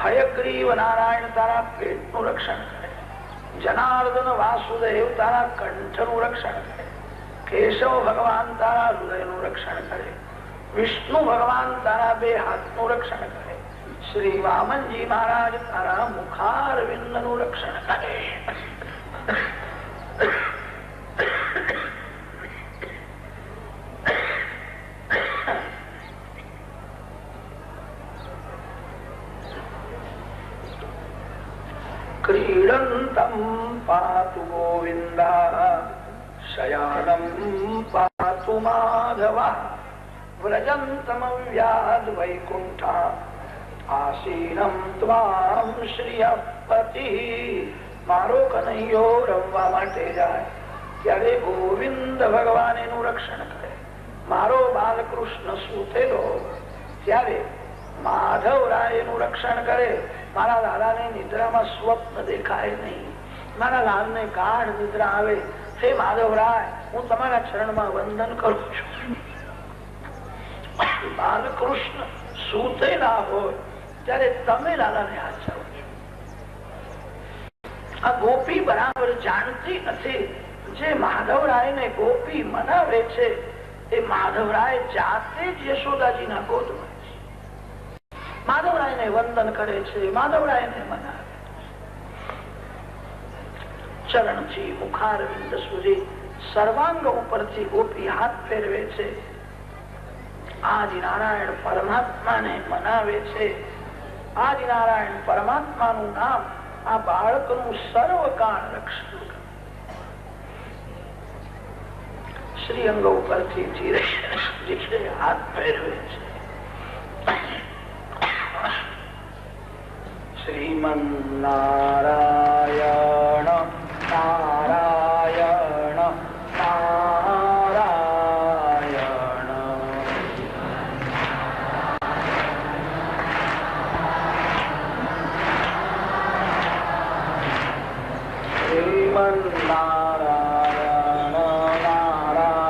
હયગ્રીવ નારાયણ તારા પેટ નું રક્ષણ કરે. જનાર્દન વાસુદેવ તારા કંઠનું રક્ષણ કરે, કેશવ ભગવાન તારા હૃદયનું રક્ષણ કરે, વિષ્ણુ ભગવાન તારા બે હાથનું રક્ષણ કરે, શ્રી વામનજી મહારાજ તારા મુખારવિંદનું રક્ષણ કરે. ક્રીડંતમ પાતુ ગોવિંદા શયાનમ પાતુ માધવા વ્રજંતમ વ્યાદ વૈકુંઠા આસીનમ ત્વામ શ્રિયપતિ. મારો કનૈયો રમવા માટે જાય ત્યારે ગોવિંદ ભગવાન એનું રક્ષણ કરે. મારો બાલકૃષ્ણ સૂતેલો ત્યારે માધવરાય એનું રક્ષણ કરે. મારા લાલાને નિદ્રામાં સ્વપ્ન દેખાય નહીં, મારા લાલને ગાઢ નિદ્રા આવે. હે માધવરાય, હું તમારા ચરણમાં વંદન કરું છું. બાલકૃષ્ણ સૂતેલા હોય ત્યારે તમે લાલાને હાચવો છો. આ ગોપી બરાબર જાણતી નથી. જે માધવરાયને ગોપી મનાવે છે એ માધવરાય જાતે જ યશોદાજીના ગોદમાં માધવરાયને વંદન કરે છે, માધવરાયને મનાવે. ચરણથી મુખારવિંદ સુધી સર્વાંગ ઉપરથી ગોપી હાથ ફેરવે છે. આદિ નારાયણ પરમાત્માને મનાવે છે. આદિ નારાયણ પરમાત્માનું નામ આ બાળકનું સર્વકાળ રક્ષણ કરે. શ્રીઅંગ ઉપરથી ધીરે હાથ ફેરવે છે. શ્રીમન નારાયણ નારાયણ નારાયણ. શ્રીમન નારાયણ નારાયણ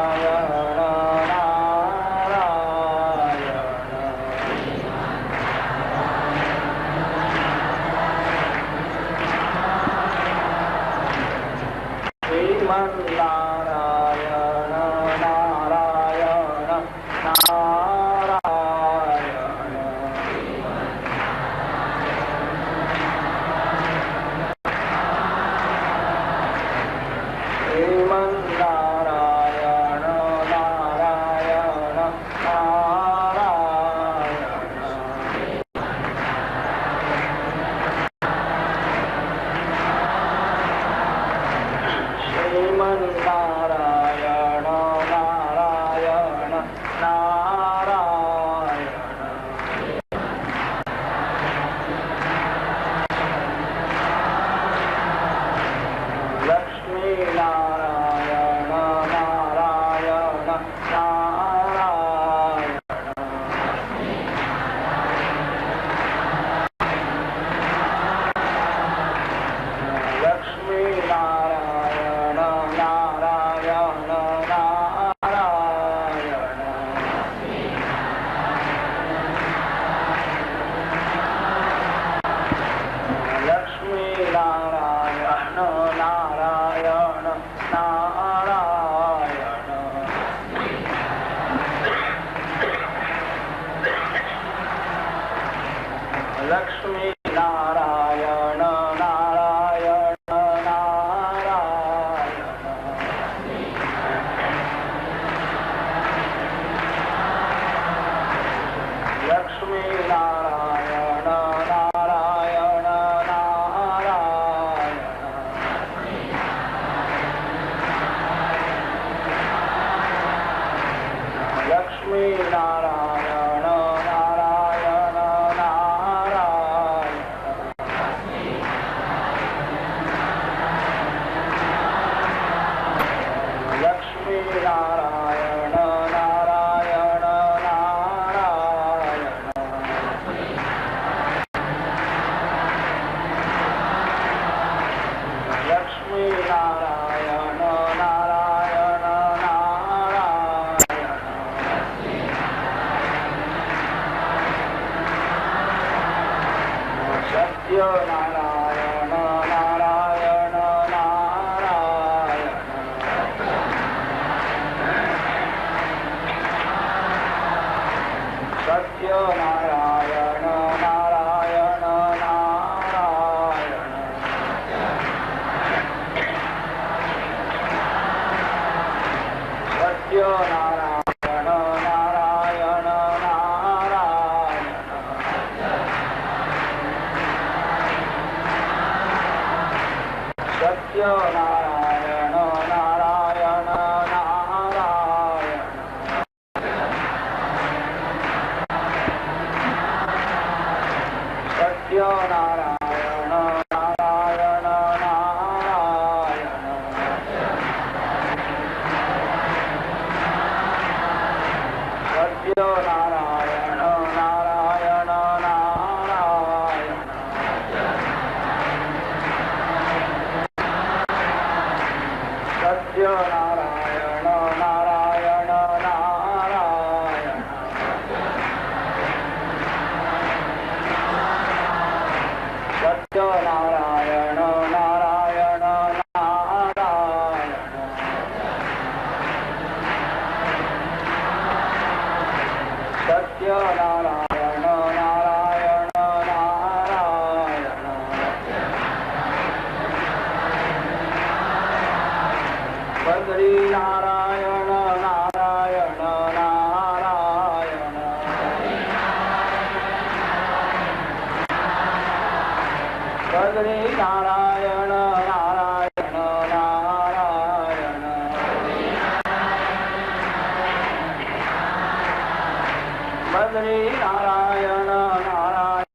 નારાયણ નારાયણ નારાયણ નારાયણ નારાયણ સત્ય નારાયણ નારાયણ નારાયણ સત્ય નારાયણ નારાયણ નારાયણ સત્ય નારાયણ નારાયણ નારાયણ સત્ય નારાયણ નારાયણ નારાયણ સત્ય નારાયણ નારાયણ નારાયણ સત્ય નારાયણ નારાયણ નારાયણ સત્ય નારાયણ નારાયણ નારાયણ બદ્રી નારાયણ નારાયણ નારાયણ બદ્રી નારાયણ નારાયણ નારાયણ બદ્રી નારાયણ નારાયણ